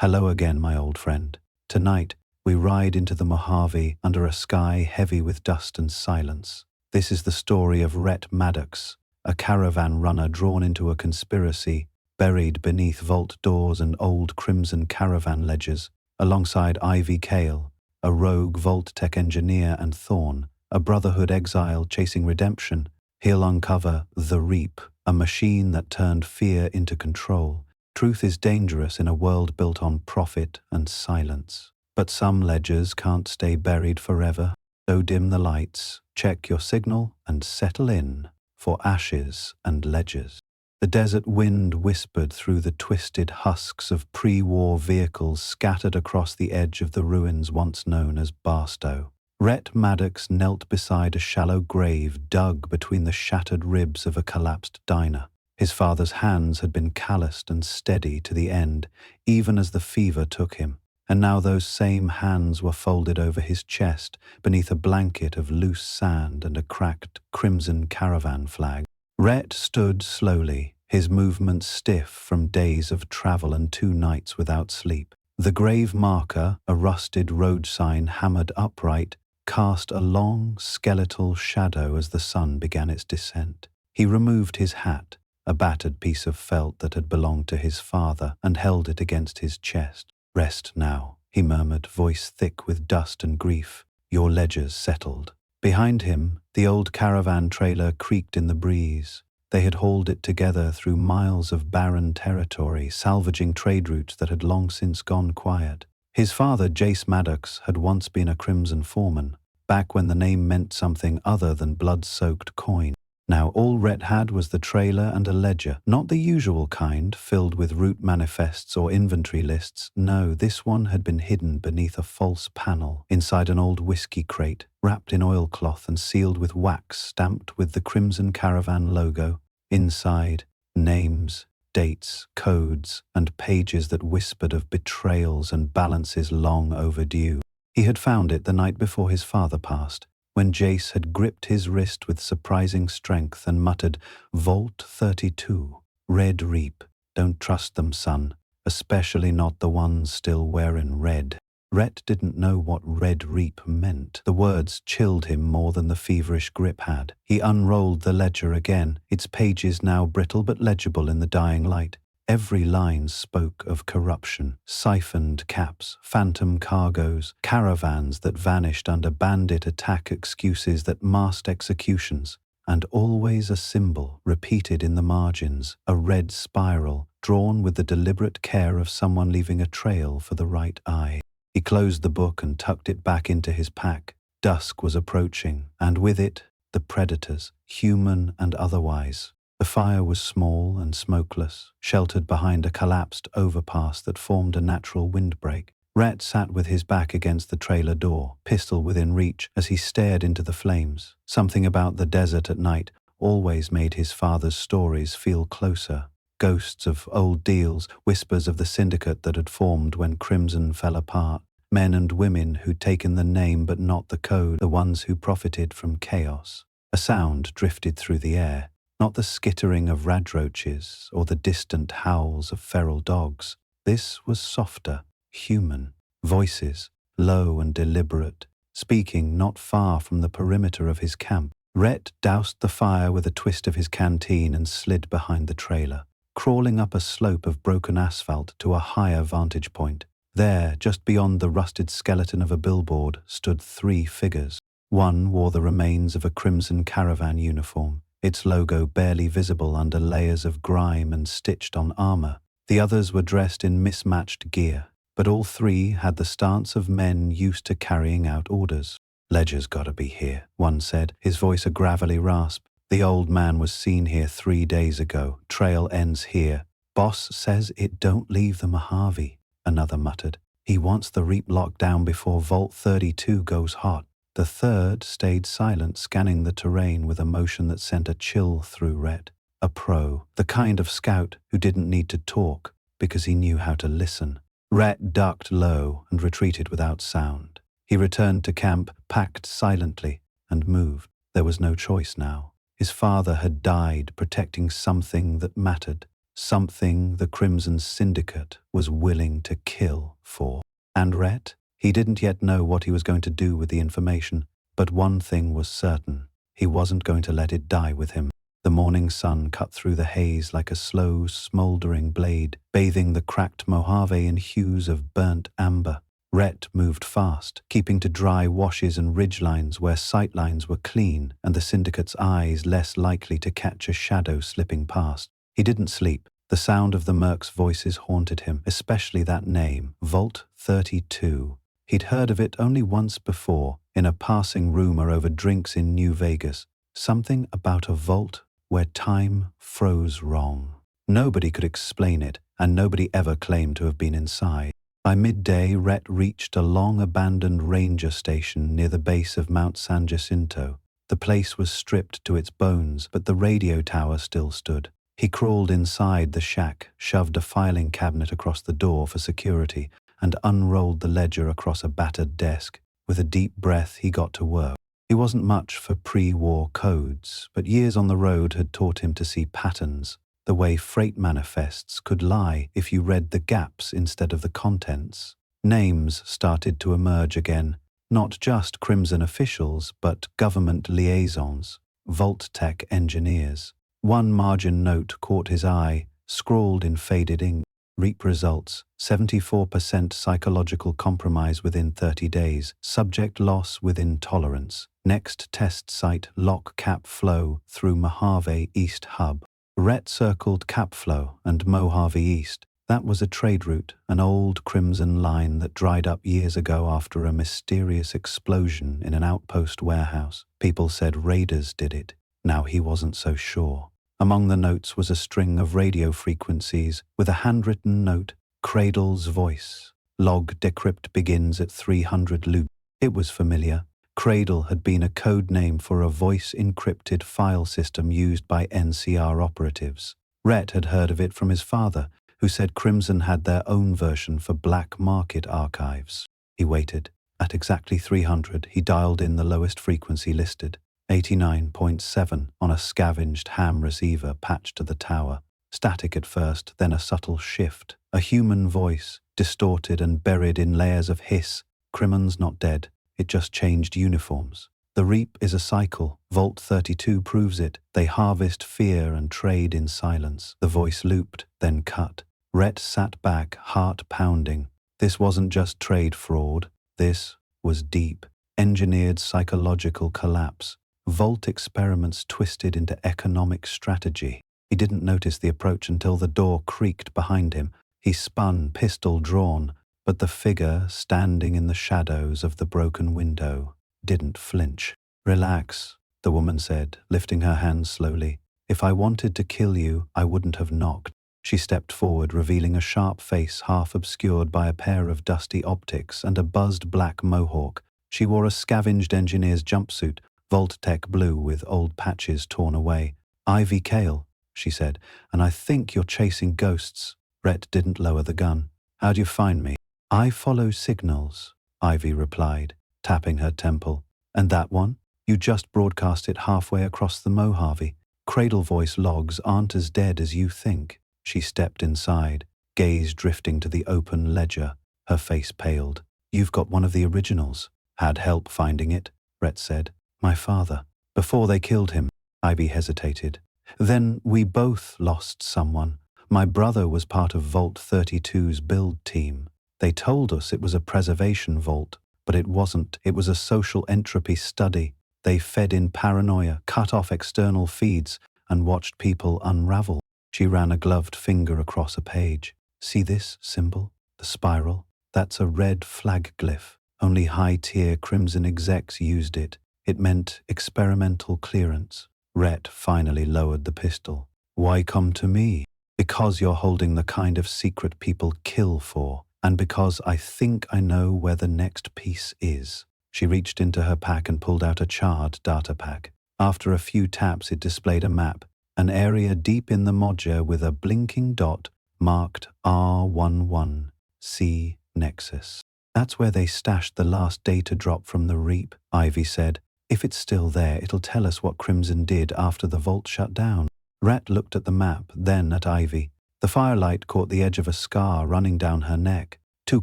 Hello again, my old friend. Tonight, we ride into the Mojave under a sky heavy with dust and silence. This is the story of Rhett Maddox, a caravan runner drawn into a conspiracy, buried beneath vault doors and old crimson caravan ledgers, alongside Ivy Cale, a rogue vault-tech engineer, and Thorn, a Brotherhood exile chasing redemption. He'll uncover The Reap, a machine that turned fear into control. Truth is dangerous in a world built on profit and silence. But some ledgers can't stay buried forever, so dim the lights, check your signal, and settle in for ashes and ledgers. The desert wind whispered through the twisted husks of pre-war vehicles scattered across the edge of the ruins once known as Barstow. Rhett Maddox knelt beside a shallow grave dug between the shattered ribs of a collapsed diner. His father's hands had been calloused and steady to the end, even as the fever took him, and now those same hands were folded over his chest beneath a blanket of loose sand and a cracked crimson caravan flag. Rhett stood slowly, his movements stiff from days of travel and 2 nights without sleep. The grave marker, a rusted road sign hammered upright, cast a long, skeletal shadow as the sun began its descent. He removed his hat, a battered piece of felt that had belonged to his father, and held it against his chest. "Rest now," he murmured, voice thick with dust and grief. "Your ledger's settled." Behind him, the old caravan trailer creaked in the breeze. They had hauled it together through miles of barren territory, salvaging trade routes that had long since gone quiet. His father, Jace Maddox, had once been a crimson foreman, back when the name meant something other than blood-soaked coin. Now all Rhett had was the trailer and a ledger, not the usual kind, filled with route manifests or inventory lists. No, this one had been hidden beneath a false panel, inside an old whiskey crate, wrapped in oilcloth and sealed with wax stamped with the Crimson Caravan logo. Inside, names, dates, codes, and pages that whispered of betrayals and balances long overdue. He had found it the night before his father passed, when Jace had gripped his wrist with surprising strength and muttered, "Vault 32, Red Reap. Don't trust them, son, especially not the ones still wearing red." Rhett didn't know what Red Reap meant. The words chilled him more than the feverish grip had. He unrolled the ledger again, its pages now brittle but legible in the dying light. Every line spoke of corruption, siphoned caps, phantom cargoes, caravans that vanished under bandit attack excuses that masked executions, and always a symbol repeated in the margins, a red spiral drawn with the deliberate care of someone leaving a trail for the right eye. He closed the book and tucked it back into his pack. Dusk was approaching, and with it, the predators, human and otherwise. The fire was small and smokeless, sheltered behind a collapsed overpass that formed a natural windbreak. Rhett sat with his back against the trailer door, pistol within reach, as he stared into the flames. Something about the desert at night always made his father's stories feel closer. Ghosts of old deals, whispers of the syndicate that had formed when Crimson fell apart. Men and women who'd taken the name but not the code, the ones who profited from chaos. A sound drifted through the air. Not the skittering of radroaches or the distant howls of feral dogs. This was softer, human. Voices, low and deliberate, speaking not far from the perimeter of his camp. Rhett doused the fire with a twist of his canteen and slid behind the trailer, crawling up a slope of broken asphalt to a higher vantage point. There, just beyond the rusted skeleton of a billboard, stood 3 figures. One wore the remains of a Crimson Caravan uniform, its logo barely visible under layers of grime and stitched on armor. The others were dressed in mismatched gear, but all 3 had the stance of men used to carrying out orders. "Ledger's gotta be here," one said, his voice a gravelly rasp. "The old man was seen here 3 days ago. Trail ends here. Boss says it don't leave the Mojave," another muttered. "He wants the Reap locked down before Vault 32 goes hot." The third stayed silent, scanning the terrain with a motion that sent a chill through Rhett. A pro, the kind of scout who didn't need to talk because he knew how to listen. Rhett ducked low and retreated without sound. He returned to camp, packed silently, and moved. There was no choice now. His father had died protecting something that mattered, something the Crimson Syndicate was willing to kill for. And Rhett? He didn't yet know what he was going to do with the information, but one thing was certain. He wasn't going to let it die with him. The morning sun cut through the haze like a slow, smouldering blade, bathing the cracked Mojave in hues of burnt amber. Rhett moved fast, keeping to dry washes and ridgelines where sightlines were clean and the Syndicate's eyes less likely to catch a shadow slipping past. He didn't sleep. The sound of the mercs' voices haunted him, especially that name, Vault 32. He'd heard of it only once before, in a passing rumor over drinks in New Vegas. Something about a vault where time froze wrong. Nobody could explain it, and nobody ever claimed to have been inside. By midday, Rhett reached a long-abandoned ranger station near the base of Mount San Jacinto. The place was stripped to its bones, but the radio tower still stood. He crawled inside the shack, shoved a filing cabinet across the door for security, and unrolled the ledger across a battered desk. With a deep breath, he got to work. He wasn't much for pre-war codes, but years on the road had taught him to see patterns, the way freight manifests could lie if you read the gaps instead of the contents. Names started to emerge again, not just Crimson officials, but government liaisons, Vault Tech engineers. One margin note caught his eye, scrawled in faded ink. REAP results, 74% psychological compromise within 30 days, subject loss within tolerance. Next test site lock cap flow through Mojave East Hub. Rhett circled cap flow and Mojave East. That was a trade route, an old Crimson line that dried up years ago after a mysterious explosion in an outpost warehouse. People said raiders did it. Now he wasn't so sure. Among the notes was a string of radio frequencies with a handwritten note, Cradle's voice. Log decrypt begins at 300 loop. It was familiar. Cradle had been a code name for a voice-encrypted file system used by NCR operatives. Rhett had heard of it from his father, who said Crimson had their own version for black market archives. He waited. At exactly 300, he dialed in the lowest frequency listed. 89.7 on a scavenged ham receiver patched to the tower. Static at first, then a subtle shift. A human voice, distorted and buried in layers of hiss. Crimmon's not dead. It just changed uniforms. The REAP is a cycle. Vault 32 proves it. They harvest fear and trade in silence. The voice looped, then cut. Rhett sat back, heart pounding. This wasn't just trade fraud. This was deep, engineered psychological collapse. Vault experiments twisted into economic strategy. He didn't notice the approach until the door creaked behind him. He spun, pistol drawn, but the figure standing in the shadows of the broken window didn't flinch. "Relax," the woman said, lifting her hand slowly. "If I wanted to kill you, I wouldn't have knocked." She stepped forward, revealing a sharp face half obscured by a pair of dusty optics and a buzzed black mohawk. She wore a scavenged engineer's jumpsuit, Vault Tech blue with old patches torn away. "Ivy Kale," she said, "and I think you're chasing ghosts." Rhett didn't lower the gun. "How'd you find me?" "I follow signals," Ivy replied, tapping her temple. "And that one? You just broadcast it halfway across the Mojave. Cradle voice logs aren't as dead as you think." She stepped inside, gaze drifting to the open ledger. Her face paled. "You've got one of the originals." "Had help finding it," Rhett said. "My father." "Before they killed him," Ivy hesitated. "Then we both lost someone. My brother was part of Vault 32's build team. They told us it was a preservation vault, but it wasn't. It was a social entropy study. They fed in paranoia, cut off external feeds, and watched people unravel." She ran a gloved finger across a page. "See this symbol? The spiral? That's a red flag glyph. Only high-tier Crimson execs used it. It meant experimental clearance." Rhett finally lowered the pistol. "Why come to me?" "Because you're holding the kind of secret people kill for, and because I think I know where the next piece is." She reached into her pack and pulled out a charred data pack. After a few taps, it displayed a map, an area deep in the module with a blinking dot marked R11, C Nexus. "That's where they stashed the last data drop from the REAP," Ivy said. "If it's still there, it'll tell us what Crimson did after the vault shut down." Rhett looked at the map, then at Ivy. The firelight caught the edge of a scar running down her neck, too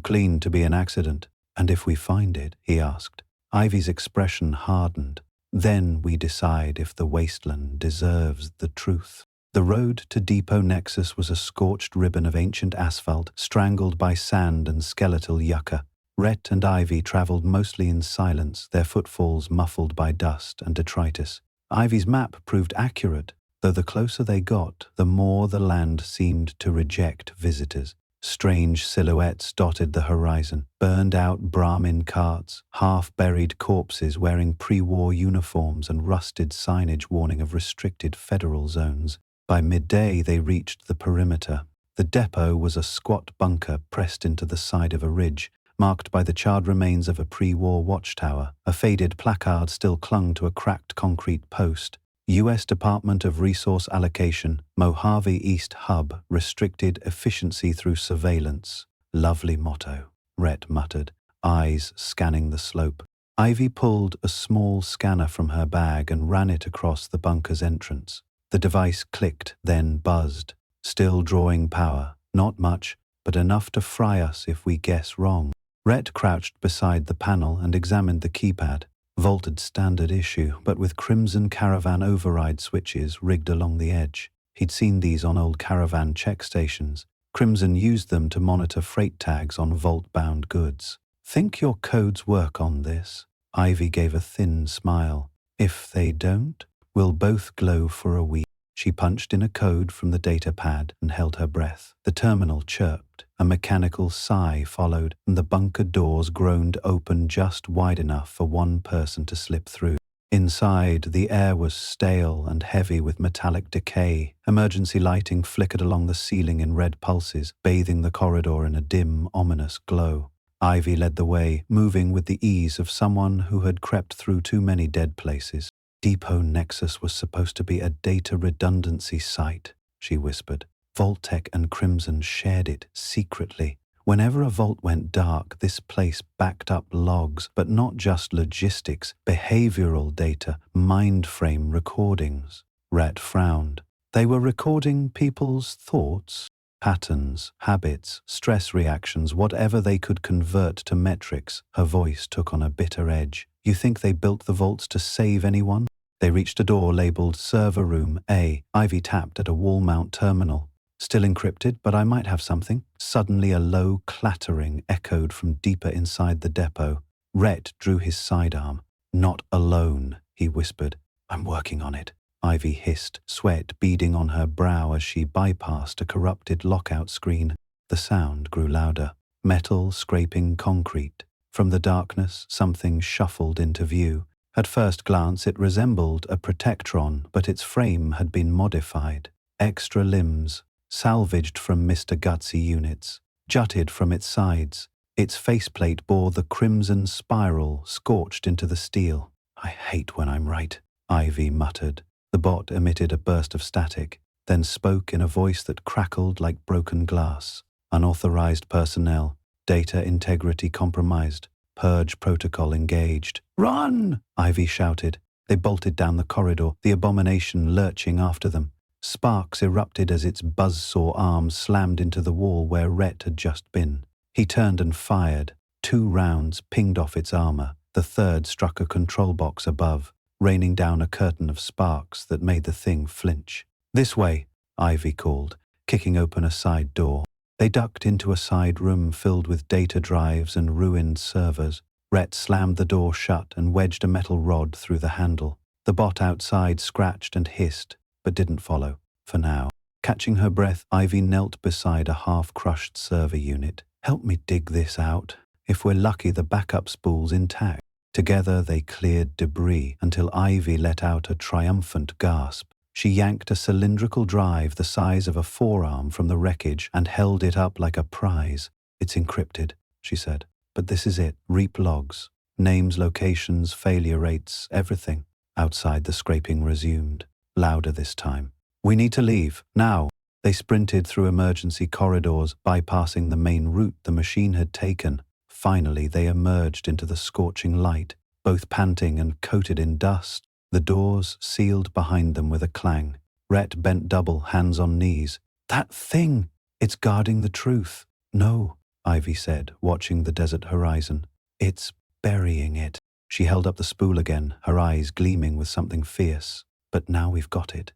clean to be an accident. "And if we find it?" he asked. Ivy's expression hardened. "Then we decide if the Wasteland deserves the truth." The road to Depot Nexus was a scorched ribbon of ancient asphalt, strangled by sand and skeletal yucca. Rhett and Ivy travelled mostly in silence, their footfalls muffled by dust and detritus. Ivy's map proved accurate, though the closer they got, the more the land seemed to reject visitors. Strange silhouettes dotted the horizon, burned-out Brahmin carts, half-buried corpses wearing pre-war uniforms and rusted signage warning of restricted federal zones. By midday they reached the perimeter. The depot was a squat bunker pressed into the side of a ridge, marked by the charred remains of a pre-war watchtower. A faded placard still clung to a cracked concrete post. U.S. Department of Resource Allocation, Mojave East Hub, restricted efficiency through surveillance. Lovely motto, Rhett muttered, eyes scanning the slope. Ivy pulled a small scanner from her bag and ran it across the bunker's entrance. The device clicked, then buzzed. Still drawing power. Not much, but enough to fry us if we guess wrong. Rhett crouched beside the panel and examined the keypad. Vaulted standard issue, but with crimson Caravan override switches rigged along the edge. He'd seen these on old Caravan check stations. Crimson used them to monitor freight tags on vault-bound goods. "Think your codes work on this?" Ivy gave a thin smile. "If they don't, we'll both glow for a week." She punched in a code from the data pad and held her breath. The terminal chirped. A mechanical sigh followed, and the bunker doors groaned open just wide enough for one person to slip through. Inside, the air was stale and heavy with metallic decay. Emergency lighting flickered along the ceiling in red pulses, bathing the corridor in a dim, ominous glow. Ivy led the way, moving with the ease of someone who had crept through too many dead places. "Depot Nexus was supposed to be a data redundancy site," she whispered. "Vault-Tec and Crimson shared it secretly. Whenever a vault went dark, this place backed up logs, but not just logistics, behavioral data, mind-frame recordings." Rhett frowned. They were recording people's thoughts, patterns, habits, stress reactions, whatever they could convert to metrics. Her voice took on a bitter edge. "You think they built the vaults to save anyone?" They reached a door labeled Server Room A. Ivy tapped at a wall-mount terminal. "Still encrypted, but I might have something." Suddenly a low clattering echoed from deeper inside the depot. Rhett drew his sidearm. "Not alone," he whispered. "I'm working on it." Ivy hissed, sweat beading on her brow as she bypassed a corrupted lockout screen. The sound grew louder. Metal scraping concrete. From the darkness, something shuffled into view. At first glance it resembled a Protectron, but its frame had been modified. Extra limbs, salvaged from Mr. Gutsy units, jutted from its sides. Its faceplate bore the crimson spiral scorched into the steel. "I hate when I'm right," Ivy muttered. The bot emitted a burst of static, then spoke in a voice that crackled like broken glass. "Unauthorized personnel. Data integrity compromised. Purge protocol engaged." "Run!" Ivy shouted. They bolted down the corridor, the abomination lurching after them. Sparks erupted as its buzzsaw arm slammed into the wall where Rhett had just been. He turned and fired. 2 rounds pinged off its armor. The third struck a control box above, raining down a curtain of sparks that made the thing flinch. "This way," Ivy called, kicking open a side door. They ducked into a side room filled with data drives and ruined servers. Rhett slammed the door shut and wedged a metal rod through the handle. The bot outside scratched and hissed, but didn't follow, for now. Catching her breath, Ivy knelt beside a half-crushed server unit. "Help me dig this out. If we're lucky, the backup spool's intact." Together they cleared debris until Ivy let out a triumphant gasp. She yanked a cylindrical drive the size of a forearm from the wreckage and held it up like a prize. "It's encrypted," she said. "But this is it. Reap logs. Names, locations, failure rates, everything." Outside the scraping resumed, louder this time. "We need to leave, now." They sprinted through emergency corridors, bypassing the main route the machine had taken. Finally, they emerged into the scorching light, both panting and coated in dust. The doors sealed behind them with a clang. Rhett bent double, hands on knees. "That thing!" It's guarding the truth. No, Ivy said, watching the desert horizon. It's burying it. She held up the spool again, her eyes gleaming with something fierce. But now we've got it,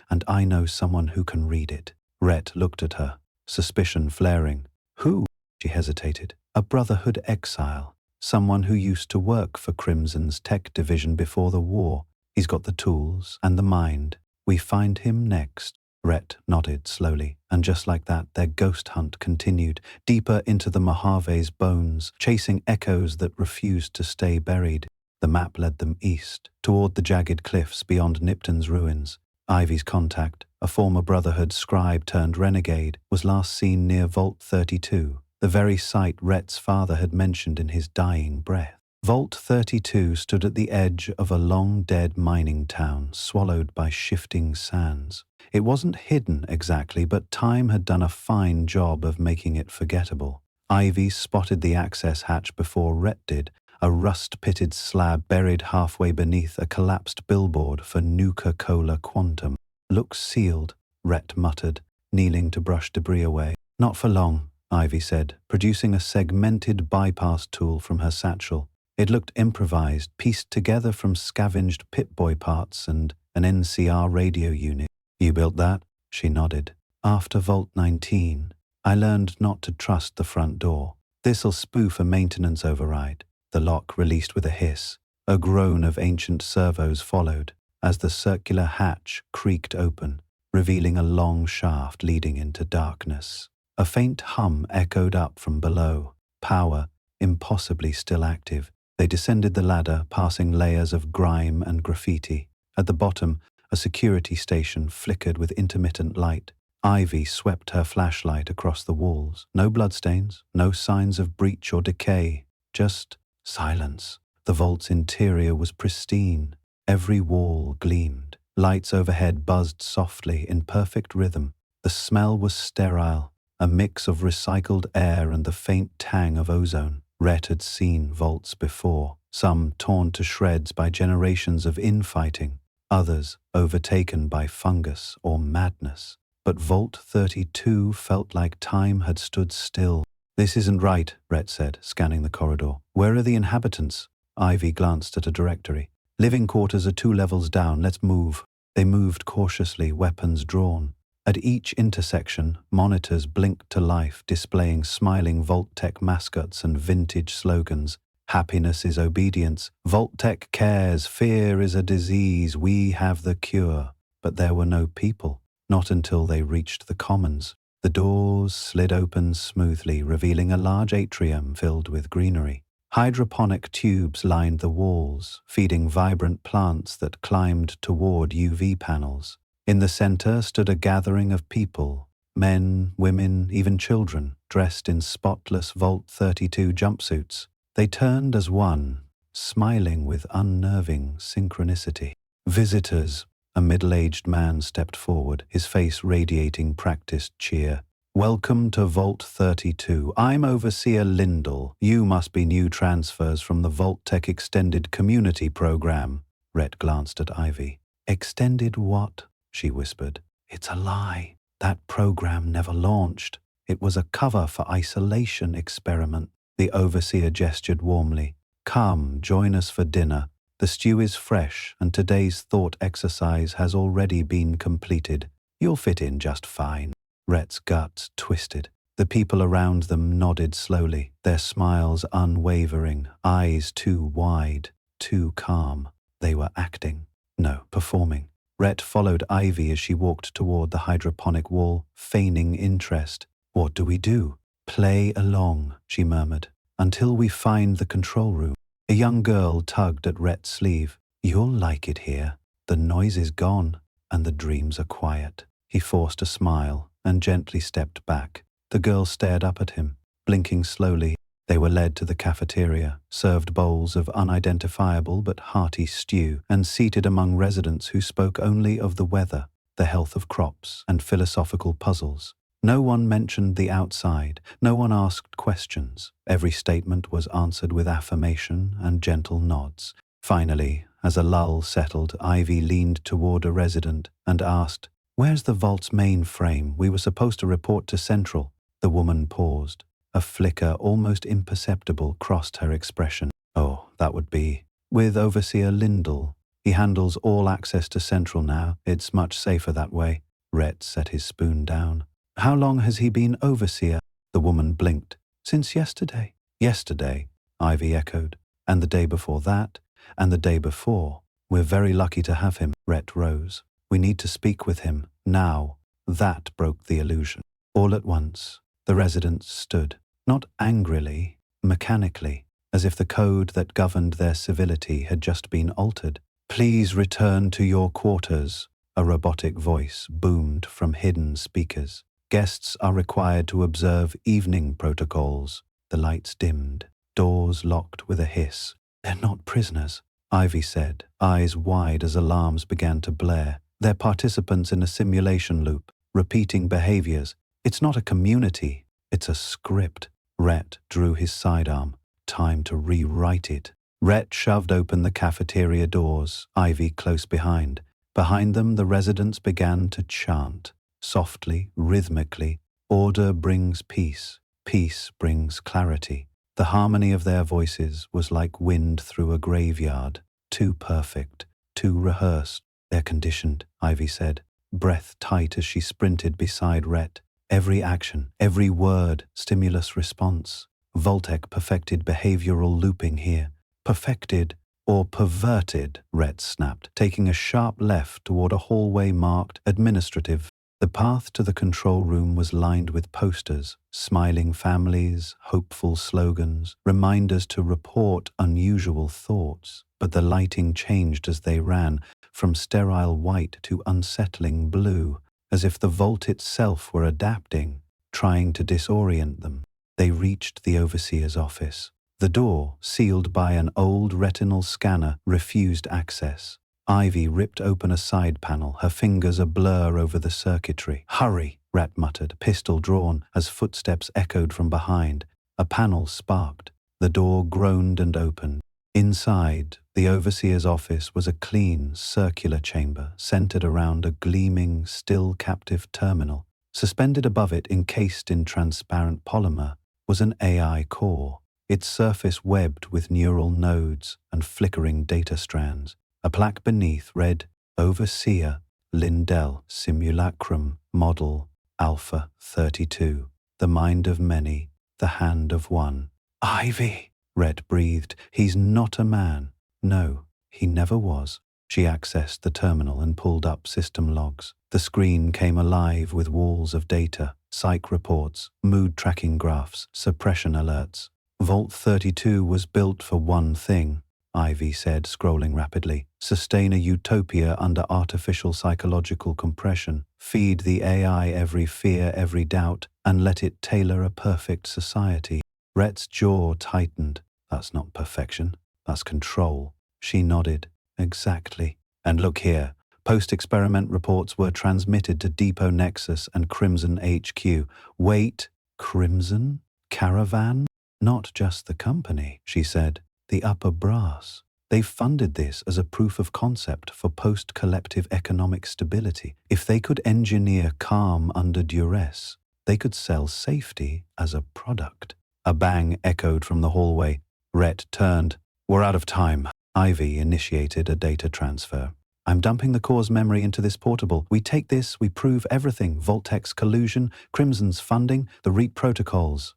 and I know someone who can read it. Rhett looked at her, suspicion flaring. Who? She hesitated. A Brotherhood exile. Someone who used to work for Crimson's tech division before the war. He's got the tools and the mind. We find him next. Rhett nodded slowly, and just like that, their ghost hunt continued, deeper into the Mojave's bones, chasing echoes that refused to stay buried. The map led them east, toward the jagged cliffs beyond Nipton's ruins. Ivy's contact, a former Brotherhood scribe turned renegade, was last seen near Vault 32, the very site Rhett's father had mentioned in his dying breath. Vault 32 stood at the edge of a long-dead mining town, swallowed by shifting sands. It wasn't hidden exactly, but time had done a fine job of making it forgettable. Ivy spotted the access hatch before Rhett did, a rust-pitted slab buried halfway beneath a collapsed billboard for Nuka-Cola Quantum. Looks sealed, Rhett muttered, kneeling to brush debris away. Not for long, Ivy said, producing a segmented bypass tool from her satchel. It looked improvised, pieced together from scavenged Pip-Boy parts and an NCR radio unit. You built that? She nodded. After Vault 19, I learned not to trust the front door. This'll spoof a maintenance override. The lock released with a hiss. A groan of ancient servos followed as the circular hatch creaked open, revealing a long shaft leading into darkness. A faint hum echoed up from below. Power, impossibly still active. They descended the ladder, passing layers of grime and graffiti. At the bottom, a security station flickered with intermittent light. Ivy swept her flashlight across the walls. No bloodstains, no signs of breach or decay, just silence. The vault's interior was pristine. Every wall gleamed. Lights overhead buzzed softly in perfect rhythm. The smell was sterile, a mix of recycled air and the faint tang of ozone. Rhett had seen vaults before, some torn to shreds by generations of infighting, others overtaken by fungus or madness. But Vault 32 felt like time had stood still. This isn't right, Rhett said, scanning the corridor. Where are the inhabitants? Ivy glanced at a directory. Living quarters are 2 levels down, let's move. They moved cautiously, weapons drawn. At each intersection, monitors blinked to life, displaying smiling Vault-Tech mascots and vintage slogans. Happiness is obedience. Vault-Tech cares. Fear is a disease. We have the cure. But there were no people, not until they reached the commons. The doors slid open smoothly, revealing a large atrium filled with greenery. Hydroponic tubes lined the walls, feeding vibrant plants that climbed toward UV panels. In the center stood a gathering of people, men, women, even children, dressed in spotless Vault 32 jumpsuits. They turned as one, smiling with unnerving synchronicity. Visitors, a middle-aged man stepped forward, his face radiating practiced cheer. Welcome to Vault 32. I'm Overseer Lindell. You must be new transfers from the Vault-Tech Extended Community Program. Rhett glanced at Ivy. Extended what? She whispered. It's a lie. That program never launched. It was a cover for isolation experiment. The Overseer gestured warmly. Come, join us for dinner. The stew is fresh, and today's thought exercise has already been completed. You'll fit in just fine. Rhett's guts twisted. The people around them nodded slowly, their smiles unwavering, eyes too wide, too calm. They were acting. No, performing. Rhett followed Ivy as she walked toward the hydroponic wall, feigning interest. What do we do? Play along, she murmured, until we find the control room. A young girl tugged at Rhett's sleeve. You'll like it here. The noise is gone, and the dreams are quiet. He forced a smile and gently stepped back. The girl stared up at him, blinking slowly. They were led to the cafeteria, served bowls of unidentifiable but hearty stew, and seated among residents who spoke only of the weather, the health of crops, and philosophical puzzles. No one mentioned the outside. No one asked questions. Every statement was answered with affirmation and gentle nods. Finally, as a lull settled, Ivy leaned toward a resident and asked, Where's the vault's main frame? We were supposed to report to Central. The woman paused. A flicker, almost imperceptible, crossed her expression. Oh, that would be with Overseer Lindell. He handles all access to Central now. It's much safer that way. Rhett set his spoon down. How long has he been Overseer? The woman blinked. Since yesterday. Yesterday, Ivy echoed. And the day before that, and the day before. We're very lucky to have him. Rhett rose. We need to speak with him, now. That broke the illusion. All at once, the residents stood, not angrily, mechanically, as if the code that governed their civility had just been altered. Please return to your quarters, a robotic voice boomed from hidden speakers. Guests are required to observe evening protocols. The lights dimmed, doors locked with a hiss. They're not prisoners, Ivy said, eyes wide as alarms began to blare. They're participants in a simulation loop, repeating behaviors. It's not a community, it's a script. Rhett drew his sidearm. Time to rewrite it. Rhett shoved open the cafeteria doors, Ivy close behind. Behind them, the residents began to chant. Softly, rhythmically, order brings peace. Peace brings clarity. The harmony of their voices was like wind through a graveyard. Too perfect, too rehearsed. They're conditioned, Ivy said, breath tight as she sprinted beside Rhett. Every action, every word, stimulus response. Voltec perfected behavioral looping here. Perfected or perverted, Rhett snapped, taking a sharp left toward a hallway marked administrative. The path to the control room was lined with posters, smiling families, hopeful slogans, reminders to report unusual thoughts. But the lighting changed as they ran, from sterile white to unsettling blue, as if the vault itself were adapting, trying to disorient them. They reached the overseer's office. The door, sealed by an old retinal scanner, refused access. Ivy ripped open a side panel, her fingers a blur over the circuitry. Hurry, Rhett muttered, pistol drawn, as footsteps echoed from behind. A panel sparked. The door groaned and opened. Inside, the overseer's office was a clean, circular chamber centered around a gleaming, still captive terminal. Suspended above it, encased in transparent polymer, was an AI core, its surface webbed with neural nodes and flickering data strands. A plaque beneath read, Overseer Lindell Simulacrum Model Alpha 32. The mind of many, the hand of one. Ivy! Rhett breathed. He's not a man. No, he never was. She accessed the terminal and pulled up system logs. The screen came alive with walls of data, psych reports, mood tracking graphs, suppression alerts. Vault 32 was built for one thing, Ivy said, scrolling rapidly. Sustain a utopia under artificial psychological compression. Feed the AI every fear, every doubt, and let it tailor a perfect society. Rhett's jaw tightened. That's not perfection. That's control. She nodded. Exactly. And look here. Post-experiment reports were transmitted to Depot Nexus and Crimson HQ. Wait, Crimson? Caravan? Not just the company, she said. The upper brass. They funded this as a proof of concept for post-collective economic stability. If they could engineer calm under duress, they could sell safety as a product. A bang echoed from the hallway. Rhett turned. We're out of time. Ivy initiated a data transfer. I'm dumping the core's memory into this portable. We take this, we prove everything. Voltec's collusion, Crimson's funding, the REAP protocols.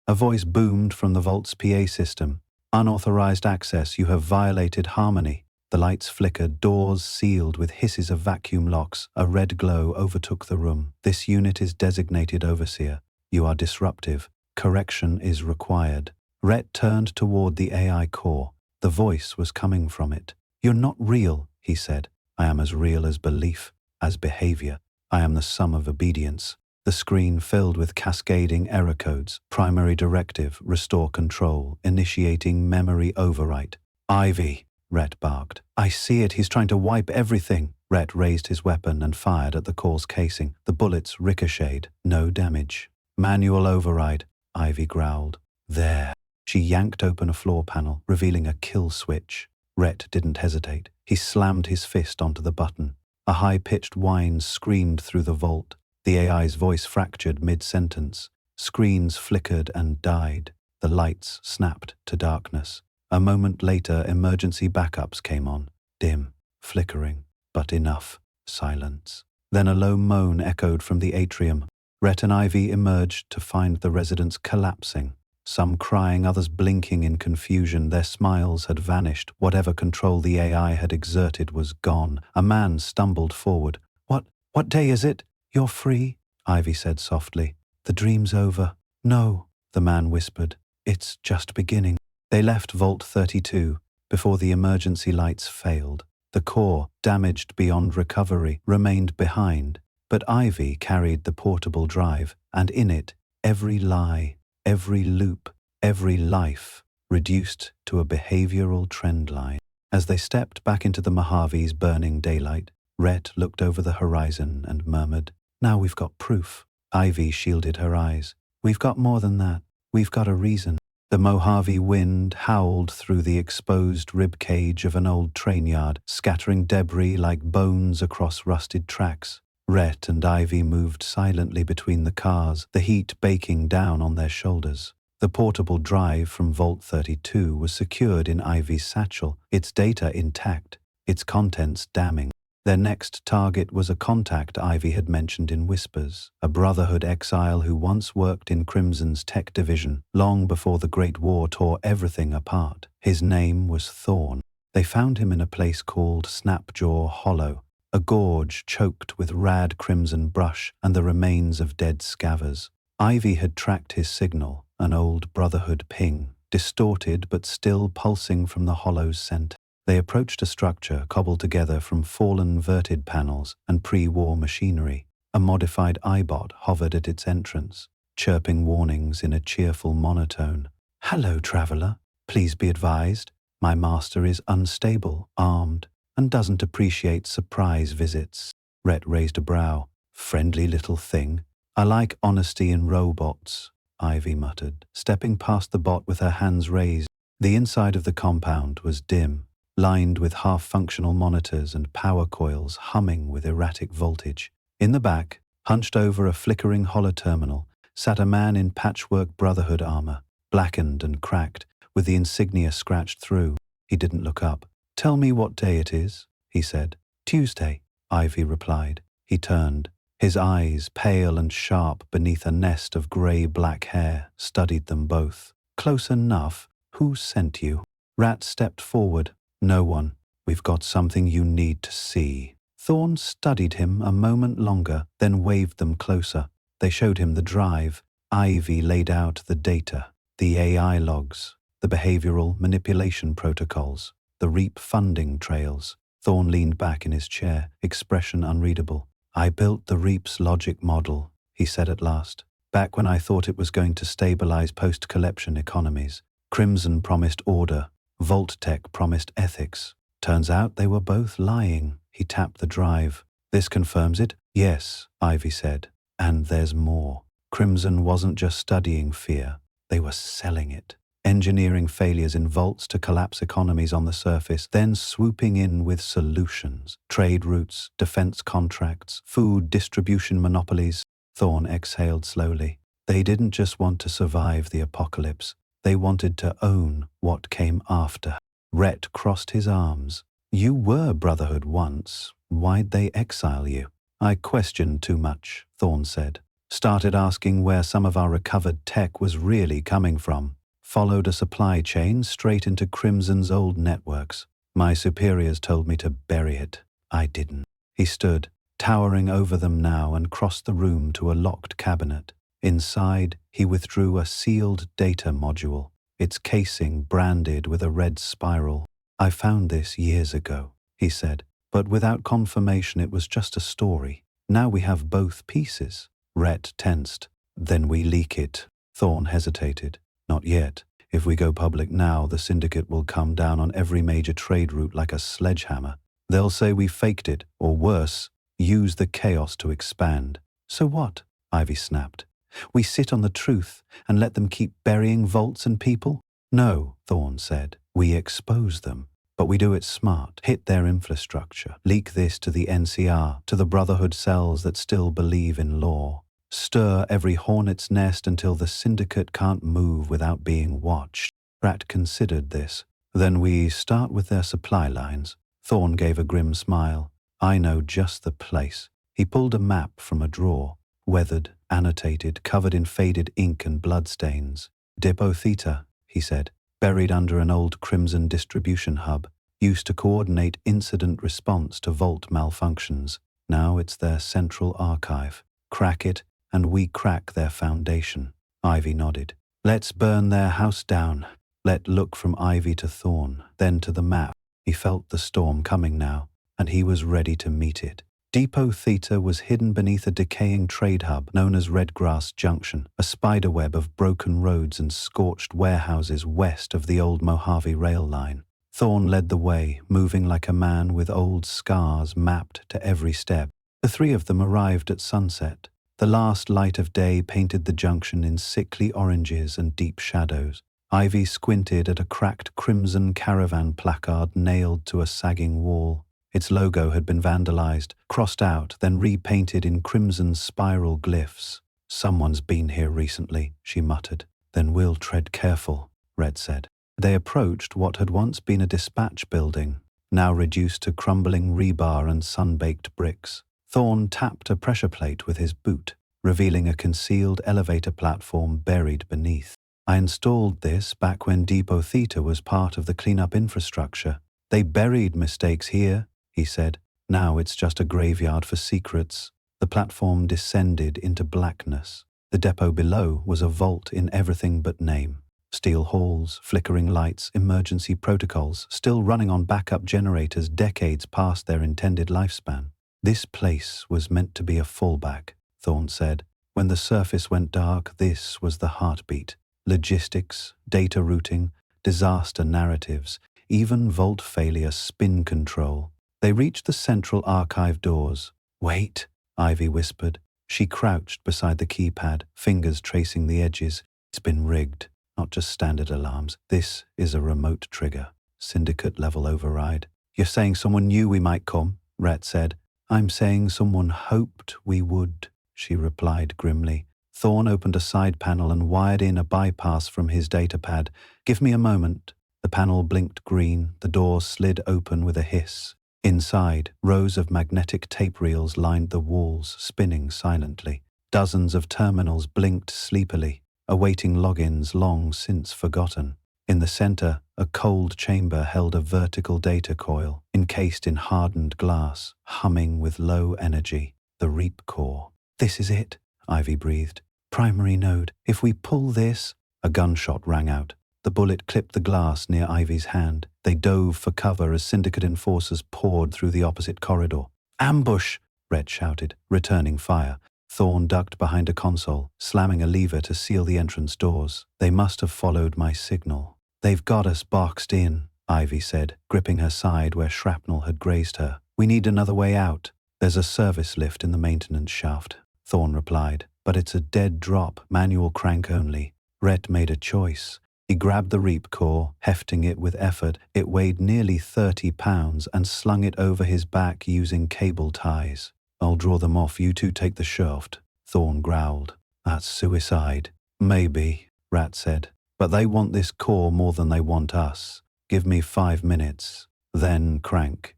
A voice boomed from the Vault's PA system. Unauthorized access, you have violated harmony. The lights flickered, doors sealed with hisses of vacuum locks. A red glow overtook the room. This unit is designated Overseer. You are disruptive. Correction is required. Rhett turned toward the AI core. The voice was coming from it. You're not real, he said. I am as real as belief, as behavior. I am the sum of obedience. The screen filled with cascading error codes. Primary directive, restore control, initiating memory overwrite. Ivy, Rhett barked. I see it, he's trying to wipe everything. Rhett raised his weapon and fired at the core's casing. The bullets ricocheted. No damage. Manual override, Ivy growled. There. She yanked open a floor panel, revealing a kill switch. Rhett didn't hesitate. He slammed his fist onto the button. A high-pitched whine screamed through the vault. The AI's voice fractured mid-sentence. Screens flickered and died. The lights snapped to darkness. A moment later, emergency backups came on. Dim, flickering, but enough. Silence. Then a low moan echoed from the atrium. Rhett and Ivy emerged to find the residents collapsing. Some crying, others blinking in confusion. Their smiles had vanished. Whatever control the AI had exerted was gone. A man stumbled forward. What day is it? You're free, Ivy said softly. The dream's over. No, the man whispered. It's just beginning. They left Vault 32 before the emergency lights failed. The core, damaged beyond recovery, remained behind, but Ivy carried the portable drive, and in it, every lie, every loop, every life, reduced to a behavioral trend line. As they stepped back into the Mojave's burning daylight, Rhett looked over the horizon and murmured, "Now we've got proof." Ivy shielded her eyes. "We've got more than that. We've got a reason." The Mojave wind howled through the exposed rib cage of an old train yard, scattering debris like bones across rusted tracks. Rhett and Ivy moved silently between the cars, the heat baking down on their shoulders. The portable drive from Vault 32 was secured in Ivy's satchel, its data intact, its contents damning. Their next target was a contact Ivy had mentioned in whispers, a Brotherhood exile who once worked in Crimson's tech division, long before the Great War tore everything apart. His name was Thorn. They found him in a place called Snapjaw Hollow, a gorge choked with rad crimson brush and the remains of dead scavers. Ivy had tracked his signal, an old Brotherhood ping, distorted but still pulsing from the hollow's center. They approached a structure cobbled together from fallen verted panels and pre-war machinery. A modified iBot hovered at its entrance, chirping warnings in a cheerful monotone. "Hello, traveler. Please be advised, my master is unstable, armed, and doesn't appreciate surprise visits." Rhett raised a brow. "Friendly little thing. I like honesty in robots," Ivy muttered, stepping past the bot with her hands raised. The inside of the compound was dim, lined with half-functional monitors and power coils humming with erratic voltage. In the back, hunched over a flickering holoterminal, sat a man in patchwork Brotherhood armor, blackened and cracked, with the insignia scratched through. He didn't look up. "Tell me what day it is," he said. "Tuesday," Ivy replied. He turned. His eyes, pale and sharp beneath a nest of grey-black hair, studied them both. "Close enough. Who sent you?" Rat stepped forward. "No one. We've got something you need to see." Thorn studied him a moment longer, then waved them closer. They showed him the drive. Ivy laid out the data, the AI logs, the behavioral manipulation protocols, the REAP funding trails. Thorn leaned back in his chair, expression unreadable. "I built the REAP's logic model," he said at last, "back when I thought it was going to stabilize post-collection economies. Crimson promised order. Vault-Tech promised ethics. Turns out they were both lying." He tapped the drive. "This confirms it?" "Yes," Ivy said. "And there's more. Crimson wasn't just studying fear. They were selling it. Engineering failures in vaults to collapse economies on the surface, then swooping in with solutions. Trade routes, defense contracts, food distribution monopolies." Thorn exhaled slowly. They didn't just want to survive the apocalypse. They wanted to own what came after. Rhett crossed his arms. "You were Brotherhood once. Why'd they exile you?" "I questioned too much," Thorn said. "Started asking where some of our recovered tech was really coming from. Followed a supply chain straight into Crimson's old networks. My superiors told me to bury it. I didn't." He stood, towering over them now, and crossed the room to a locked cabinet. Inside, he withdrew a sealed data module, its casing branded with a red spiral. "I found this years ago," he said, "but without confirmation it was just a story. Now we have both pieces." Rhett tensed. "Then we leak it." Thorn hesitated. "Not yet. If we go public now, the Syndicate will come down on every major trade route like a sledgehammer. They'll say we faked it, or worse, use the chaos to expand." "So what?" Ivy snapped. "We sit on the truth and let them keep burying vaults and people?" "No," Thorn said. "We expose them. But we do it smart. Hit their infrastructure. Leak this to the NCR, to the Brotherhood cells that still believe in law. Stir every hornet's nest until the syndicate can't move without being watched. Rat considered this. Then we start with their supply lines. Thorn gave a grim smile. I know just the place. He pulled a map from a drawer. Weathered, annotated, covered in faded ink and bloodstains. Depot Theta, he said, buried under an old Crimson distribution hub, used to coordinate incident response to vault malfunctions. Now it's their central archive. Crack it, and we crack their foundation. Ivy nodded. Let's burn their house down. Let look from Ivy to Thorn, then to the map. He felt the storm coming now, and he was ready to meet it. Depot Theta was hidden beneath a decaying trade hub known as Redgrass Junction, a spiderweb of broken roads and scorched warehouses west of the old Mojave rail line. Thorn led the way, moving like a man with old scars mapped to every step. The three of them arrived at sunset. The last light of day painted the junction in sickly oranges and deep shadows. Ivy squinted at a cracked crimson Caravan placard nailed to a sagging wall. Its logo had been vandalized, crossed out, then repainted in crimson spiral glyphs. Someone's been here recently, she muttered. Then we'll tread careful, Red said. They approached what had once been a dispatch building, now reduced to crumbling rebar and sun-baked bricks. Thorn tapped a pressure plate with his boot, revealing a concealed elevator platform buried beneath. I installed this back when Depot Theta was part of the cleanup infrastructure. They buried mistakes here, he said. Now it's just a graveyard for secrets. The platform descended into blackness. The depot below was a vault in everything but name. Steel halls, flickering lights, emergency protocols, still running on backup generators decades past their intended lifespan. This place was meant to be a fallback, Thorn said. When the surface went dark, this was the heartbeat. Logistics, data routing, disaster narratives, even vault failure spin control. They reached the central archive doors. Wait, Ivy whispered. She crouched beside the keypad, fingers tracing the edges. It's been rigged, not just standard alarms. This is a remote trigger. Syndicate-level override. You're saying someone knew we might come, Rhett said. I'm saying someone hoped we would, she replied grimly. Thorn opened a side panel and wired in a bypass from his datapad. Give me a moment. The panel blinked green. The door slid open with a hiss. Inside, rows of magnetic tape reels lined the walls, spinning silently. Dozens of terminals blinked sleepily, awaiting logins long since forgotten. In the center, a cold chamber held a vertical data coil, encased in hardened glass, humming with low energy. The Reap core. This is it, Ivy breathed. Primary node. If we pull this... A gunshot rang out. The bullet clipped the glass near Ivy's hand. They dove for cover as syndicate enforcers poured through the opposite corridor. Ambush! Red shouted, returning fire. Thorn ducked behind a console, slamming a lever to seal the entrance doors. They must have followed my signal. They've got us boxed in, Ivy said, gripping her side where shrapnel had grazed her. We need another way out. There's a service lift in the maintenance shaft, Thorn replied. But it's a dead drop, manual crank only. Rhett made a choice. He grabbed the Reap core, hefting it with effort. It weighed nearly 30 pounds and slung it over his back using cable ties. I'll draw them off, you two take the shaft, Thorn growled. That's suicide. Maybe, Rat said. But they want this core more than they want us. Give me 5 minutes. Then crank.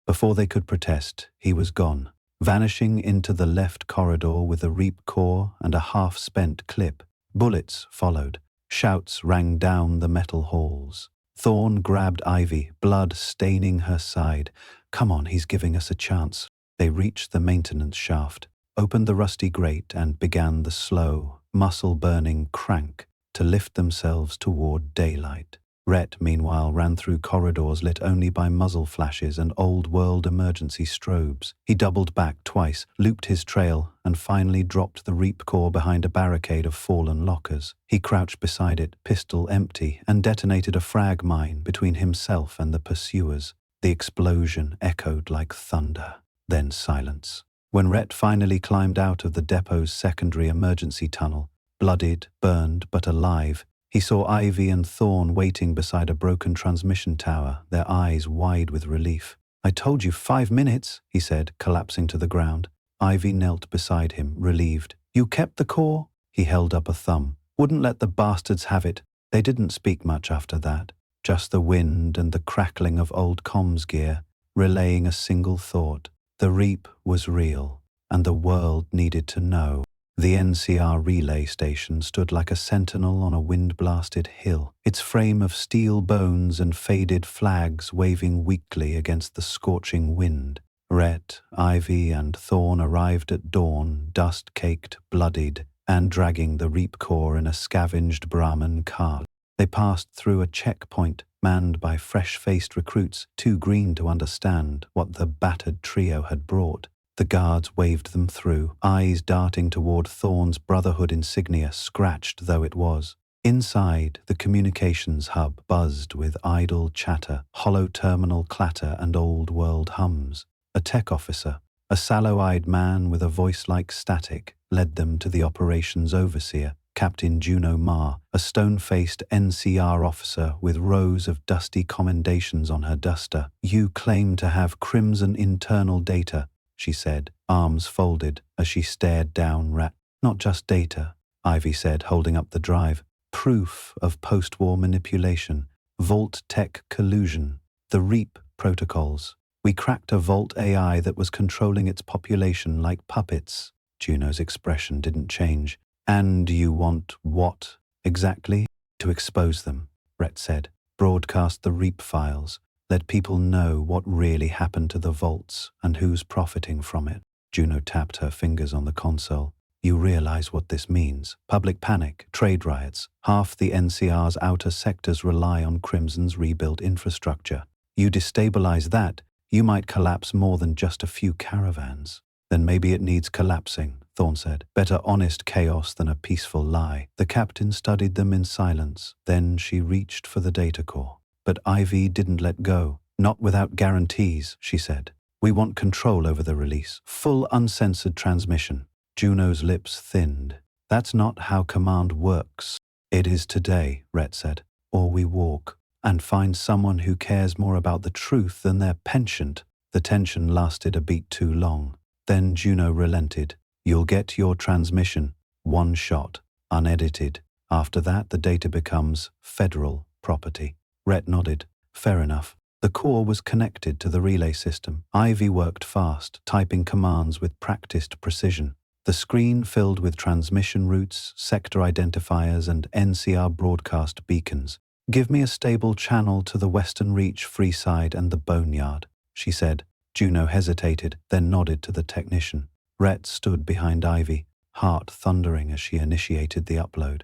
Before they could protest, he was gone, vanishing into the left corridor with a Reap core and a half-spent clip. Bullets followed. Shouts rang down the metal halls. Thorn grabbed Ivy, blood staining her side. Come on, he's giving us a chance. They reached the maintenance shaft, opened the rusty grate and began the slow, muscle-burning crank to lift themselves toward daylight. Rhett, meanwhile, ran through corridors lit only by muzzle flashes and old-world emergency strobes. He doubled back twice, looped his trail, and finally dropped the Reap core behind a barricade of fallen lockers. He crouched beside it, pistol empty, and detonated a frag mine between himself and the pursuers. The explosion echoed like thunder. Then silence. When Rhett finally climbed out of the depot's secondary emergency tunnel, bloodied, burned, but alive, He saw Ivy and Thorn waiting beside a broken transmission tower, their eyes wide with relief. "I told you 5 minutes," he said, collapsing to the ground. Ivy knelt beside him, relieved. "You kept the core?" He held up a thumb. "Wouldn't let the bastards have it." They didn't speak much after that, just the wind and the crackling of old comms gear, relaying a single thought. The Reap was real, and the world needed to know. The NCR relay station stood like a sentinel on a wind-blasted hill, its frame of steel bones and faded flags waving weakly against the scorching wind. Rhett, Ivy, and Thorn arrived at dawn, dust-caked, bloodied, and dragging the Reap core in a scavenged Brahman cart. They passed through a checkpoint manned by fresh-faced recruits too green to understand what the battered trio had brought. The guards waved them through, eyes darting toward Thorn's Brotherhood insignia, scratched though it was. Inside, the communications hub buzzed with idle chatter, hollow terminal clatter, and old-world hums. A tech officer, a sallow-eyed man with a voice like static, led them to the operations overseer, Captain Juno Ma, a stone-faced NCR officer with rows of dusty commendations on her duster. "You claim to have Crimson internal data," she said, arms folded as she stared down Rat. "Not just data," Ivy said, holding up the drive. "Proof of post-war manipulation, Vault tech collusion, the Reap protocols. We cracked a Vault AI that was controlling its population like puppets." Juno's expression didn't change. "And you want what, exactly?" "To expose them," Rhett said. "Broadcast the Reap files. Let people know what really happened to the vaults and who's profiting from it." Juno tapped her fingers on the console. "You realize what this means. Public panic, trade riots. Half the NCR's outer sectors rely on Crimson's rebuilt infrastructure. You destabilize that, you might collapse more than just a few caravans." "Then maybe it needs collapsing," Thorn said. "Better honest chaos than a peaceful lie." The captain studied them in silence. Then she reached for the data core. But Ivy didn't let go. "Not without guarantees," she said. "We want control over the release. Full uncensored transmission." Juno's lips thinned. "That's not how command works." "It is today," Rhett said. "Or we walk and find someone who cares more about the truth than their penchant." The tension lasted a beat too long. Then Juno relented. "You'll get your transmission. One shot. Unedited. After that, the data becomes federal property." Rhett nodded. "Fair enough." The core was connected to the relay system. Ivy worked fast, typing commands with practiced precision. The screen filled with transmission routes, sector identifiers, and NCR broadcast beacons. "Give me a stable channel to the Western Reach, Freeside, and the Boneyard," she said. Juno hesitated, then nodded to the technician. Rhett stood behind Ivy, heart thundering as she initiated the upload.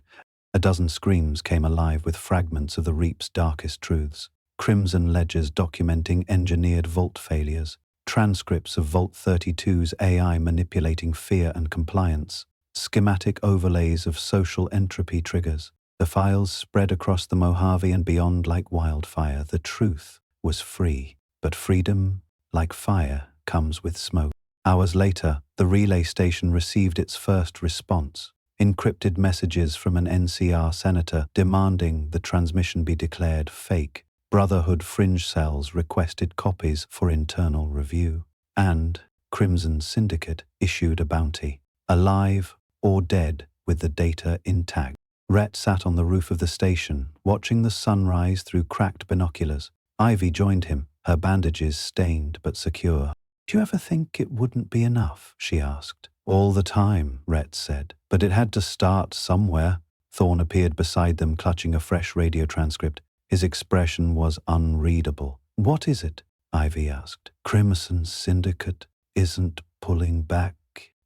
A dozen screens came alive with fragments of the Reap's darkest truths. Crimson ledgers documenting engineered Vault failures, transcripts of Vault 32's AI manipulating fear and compliance, schematic overlays of social entropy triggers. The files spread across the Mojave and beyond like wildfire. The truth was free, but freedom, like fire, comes with smoke. Hours later, the relay station received its first response. Encrypted messages from an NCR senator demanding the transmission be declared fake. Brotherhood fringe cells requested copies for internal review. And Crimson Syndicate issued a bounty. Alive or dead with the data intact. Rhett sat on the roof of the station, watching the sunrise through cracked binoculars. Ivy joined him, her bandages stained but secure. "Do you ever think it wouldn't be enough?" she asked. "All the time," Rhett said. "But it had to start somewhere." Thorn appeared beside them, clutching a fresh radio transcript. His expression was unreadable. "What is it?" Ivy asked. "Crimson Syndicate isn't pulling back,"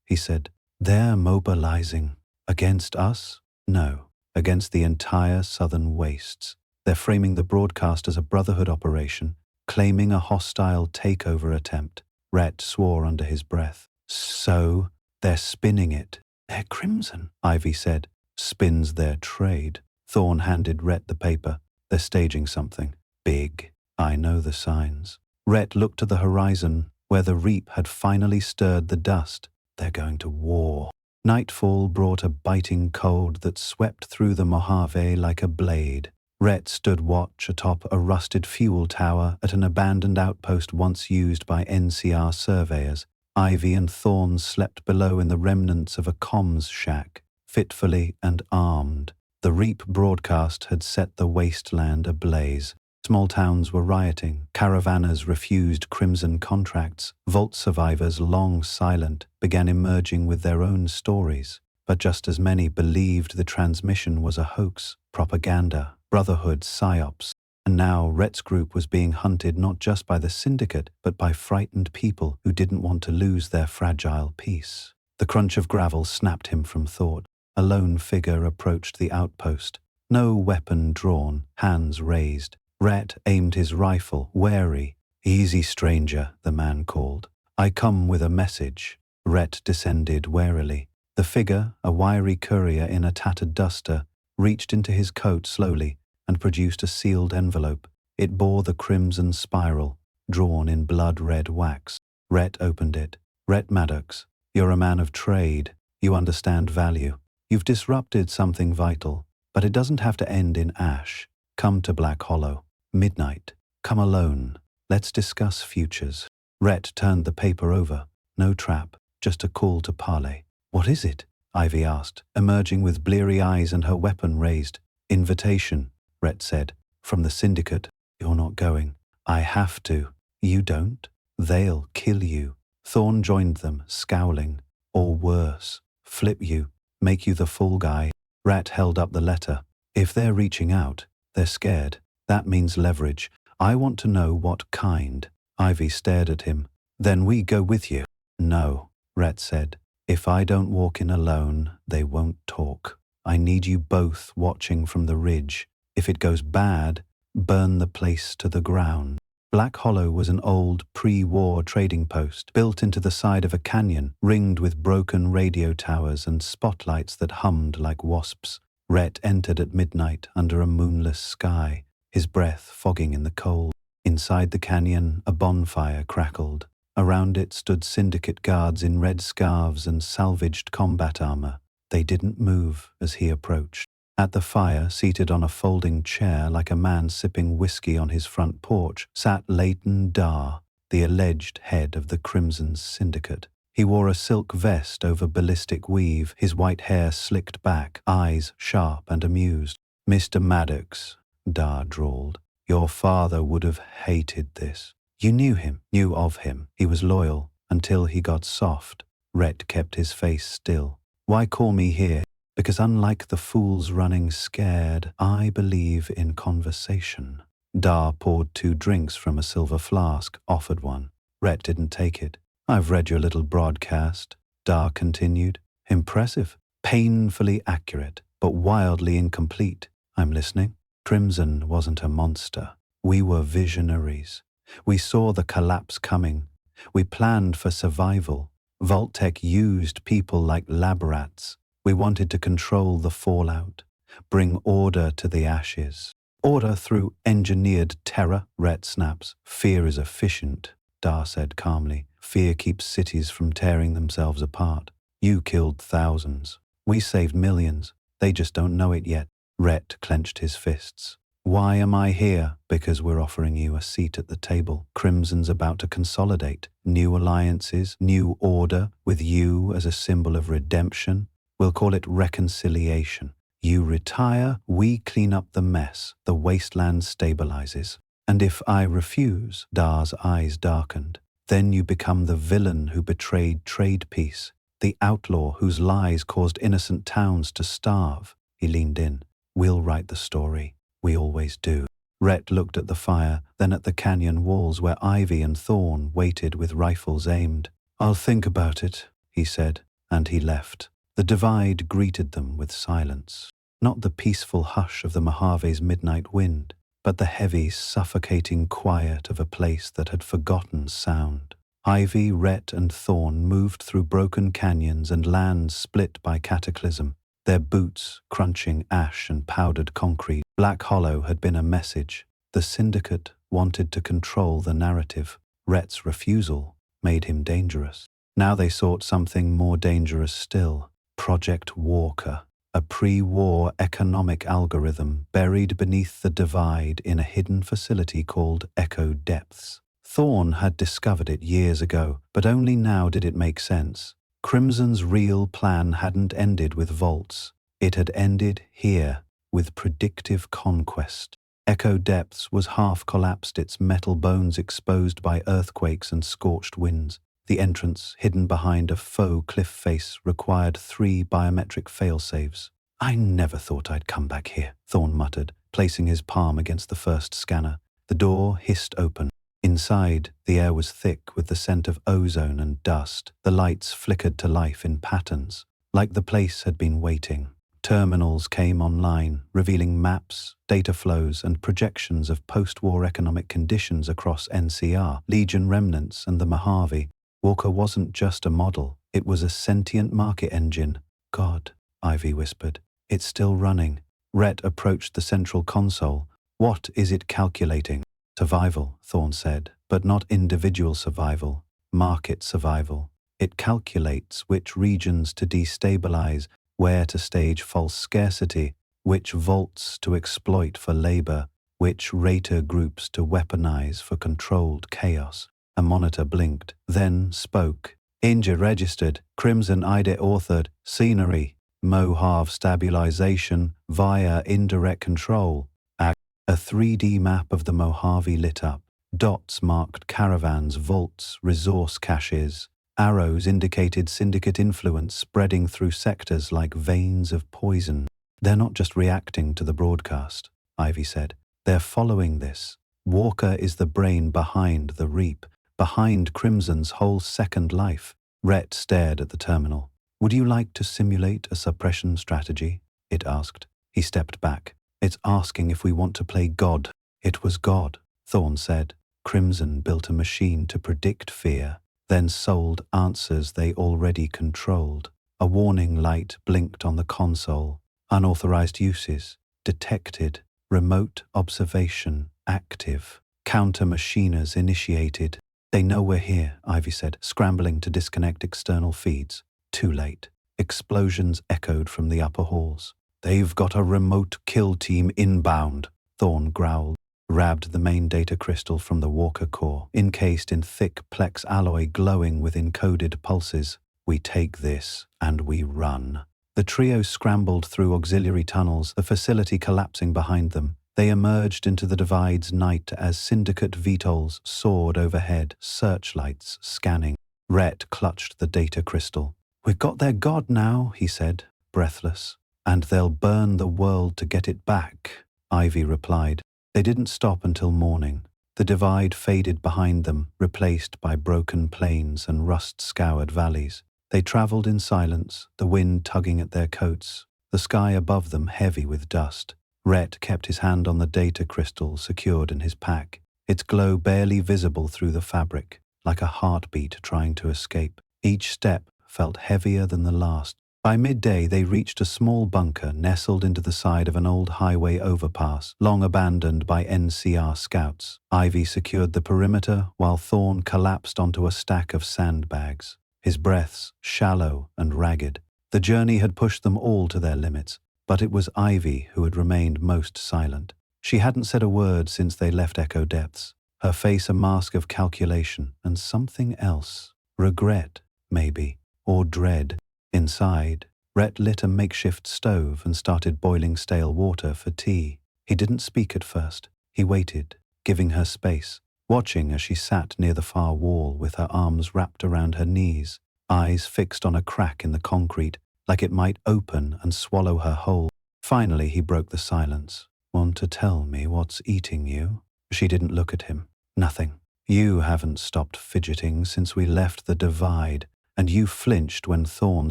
he said. "They're mobilizing. Against us? No. Against the entire southern wastes. They're framing the broadcast as a Brotherhood operation, claiming a hostile takeover attempt." Rhett swore under his breath. "So they're spinning it." "They're Crimson," Ivy said. "Spins their trade." Thorn handed Rhett the paper. "They're staging something. Big. I know the signs." Rhett looked to the horizon, where the Reap had finally stirred the dust. "They're going to war." Nightfall brought a biting cold that swept through the Mojave like a blade. Rhett stood watch atop a rusted fuel tower at an abandoned outpost once used by NCR surveyors. Ivy and Thorn slept below in the remnants of a comms shack, fitfully and armed. The Reap broadcast had set the wasteland ablaze. Small towns were rioting, caravanners refused crimson contracts, Vault survivors, long silent, began emerging with their own stories. But just as many believed the transmission was a hoax, propaganda, Brotherhood, psyops. And now Rhett's group was being hunted not just by the Syndicate, but by frightened people who didn't want to lose their fragile peace. The crunch of gravel snapped him from thought. A lone figure approached the outpost, no weapon drawn, hands raised. Rhett aimed his rifle, wary. "Easy, stranger," the man called. "I come with a message." Rhett descended warily. The figure, a wiry courier in a tattered duster, reached into his coat slowly and produced a sealed envelope. It bore the crimson spiral, drawn in blood-red wax. Rhett opened it. "Rhett Maddox, you're a man of trade. You understand value. You've disrupted something vital, but it doesn't have to end in ash. Come to Black Hollow. Midnight. Come alone. Let's discuss futures." Rhett turned the paper over. No trap, just a call to parley. "What is it?" Ivy asked, emerging with bleary eyes and her weapon raised. "Invitation," Rhett said. "From the Syndicate." "You're not going." "I have to." "You don't? They'll kill you." Thorn joined them, scowling. "Or worse. Flip you. Make you the fall guy." Rhett held up the letter. "If they're reaching out, they're scared. That means leverage. I want to know what kind." Ivy stared at him. "Then we go with you." "No," Rhett said. "If I don't walk in alone, they won't talk. I need you both watching from the ridge. If it goes bad, burn the place to the ground." Black Hollow was an old, pre-war trading post, built into the side of a canyon, ringed with broken radio towers and spotlights that hummed like wasps. Rhett entered at midnight under a moonless sky, his breath fogging in the cold. Inside the canyon, a bonfire crackled. Around it stood Syndicate guards in red scarves and salvaged combat armor. They didn't move as he approached. At the fire, seated on a folding chair like a man sipping whiskey on his front porch, sat Leighton Dar, the alleged head of the Crimson Syndicate. He wore a silk vest over ballistic weave, his white hair slicked back, eyes sharp and amused. "Mr. Maddox," Dar drawled, "your father would have hated this." "You knew him?" "Knew of him. He was loyal, until he got soft." Rhett kept his face still. "Why call me here?" "Because unlike the fools running scared, I believe in conversation." Dar poured 2 drinks from a silver flask, offered one. Rhett didn't take it. "I've read your little broadcast," Dar continued. "Impressive. Painfully accurate, but wildly incomplete. I'm listening." Crimson wasn't a monster. We were visionaries. We saw the collapse coming. We planned for survival. Vault-Tec used people like lab rats. We wanted to control the fallout, bring order to the ashes. "Order through engineered terror," Rhett snaps. "Fear is efficient," Dar said calmly. "Fear keeps cities from tearing themselves apart. You killed thousands. We saved millions. They just don't know it yet." Rhett clenched his fists. "Why am I here?" "Because we're offering you a seat at the table. Crimson's about to consolidate. New alliances, new order, with you as a symbol of redemption. We'll call it reconciliation. You retire, we clean up the mess. The wasteland stabilizes. And if I refuse," Dar's eyes darkened, "then you become the villain who betrayed trade peace, the outlaw whose lies caused innocent towns to starve." He leaned in. "We'll write the story. We always do." Rhett looked at the fire, then at the canyon walls where Ivy and Thorn waited with rifles aimed. "I'll think about it," he said, and he left. The divide greeted them with silence. Not the peaceful hush of the Mojave's midnight wind, but the heavy, suffocating quiet of a place that had forgotten sound. Ivy, Rhett, and Thorn moved through broken canyons and lands split by cataclysm, their boots crunching ash and powdered concrete. Black Hollow had been a message. The Syndicate wanted to control the narrative. Rhett's refusal made him dangerous. Now they sought something more dangerous still. Project Walker, a pre-war economic algorithm buried beneath the divide in a hidden facility called Echo Depths. Thorn had discovered it years ago, but only now did it make sense. Crimson's real plan hadn't ended with vaults. It had ended here, with predictive conquest. Echo Depths was half collapsed, its metal bones exposed by earthquakes and scorched winds. The entrance, hidden behind a faux cliff face, required 3 biometric failsafes. "I never thought I'd come back here," Thorn muttered, placing his palm against the first scanner. The door hissed open. Inside, the air was thick with the scent of ozone and dust. The lights flickered to life in patterns, like the place had been waiting. Terminals came online, revealing maps, data flows, and projections of post-war economic conditions across NCR, Legion remnants, and the Mojave. Walker wasn't just a model, it was a sentient market engine. "God," Ivy whispered, "it's still running." Rhett approached the central console. "What is it calculating?" "Survival," Thorn said, "but not individual survival, market survival. It calculates which regions to destabilize, where to stage false scarcity, which vaults to exploit for labor, which raider groups to weaponize for controlled chaos." A monitor blinked, then spoke. "Inja registered, Crimson IDE authored, scenery, Mojave stabilization via indirect control." A 3D map of the Mojave lit up. Dots marked caravans, vaults, resource caches. Arrows indicated syndicate influence spreading through sectors like veins of poison. "They're not just reacting to the broadcast," Ivy said. "They're following this. Walker is the brain behind the Reap, behind Crimson's whole second life." Rhett stared at the terminal. "Would you like to simulate a suppression strategy?" it asked. He stepped back. "It's asking if we want to play God." "It was God," Thorn said. "Crimson built a machine to predict fear, then sold answers they already controlled." A warning light blinked on the console. "Unauthorized uses. Detected. Remote observation. Active. Counter-machiners initiated." "They know we're here," Ivy said, scrambling to disconnect external feeds. Too late. Explosions echoed from the upper halls. "They've got a remote kill team inbound," Thorn growled. Grabbed the main data crystal from the Walker core, encased in thick Plex alloy glowing with encoded pulses. "We take this, and we run." The trio scrambled through auxiliary tunnels, the facility collapsing behind them. They emerged into the divide's night as syndicate VTOLs soared overhead, searchlights scanning. Rhett clutched the data crystal. "We've got their God now," he said, breathless. "And they'll burn the world to get it back," Ivy replied. They didn't stop until morning. The divide faded behind them, replaced by broken plains and rust-scoured valleys. They traveled in silence, the wind tugging at their coats, the sky above them heavy with dust. Rhett kept his hand on the data crystal secured in his pack, its glow barely visible through the fabric, like a heartbeat trying to escape. Each step felt heavier than the last. By midday, they reached a small bunker nestled into the side of an old highway overpass, long abandoned by NCR scouts. Ivy secured the perimeter, while Thorn collapsed onto a stack of sandbags, his breaths shallow and ragged. The journey had pushed them all to their limits, but it was Ivy who had remained most silent. She hadn't said a word since they left Echo Depths, her face a mask of calculation and something else. Regret, maybe, or dread. Inside, Rhett lit a makeshift stove and started boiling stale water for tea. He didn't speak at first. He waited, giving her space, watching as she sat near the far wall with her arms wrapped around her knees, eyes fixed on a crack in the concrete, like it might open and swallow her whole. Finally, he broke the silence. "Want to tell me what's eating you?" She didn't look at him. "Nothing. You haven't stopped fidgeting since we left the divide. And you flinched when Thorn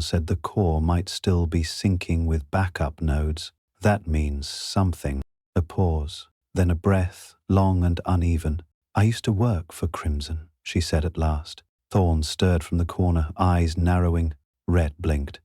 said the core might still be syncing with backup nodes. That means something." A pause, then a breath, long and uneven. "I used to work for Crimson," she said at last. Thorn stirred from the corner, eyes narrowing. Rhett blinked.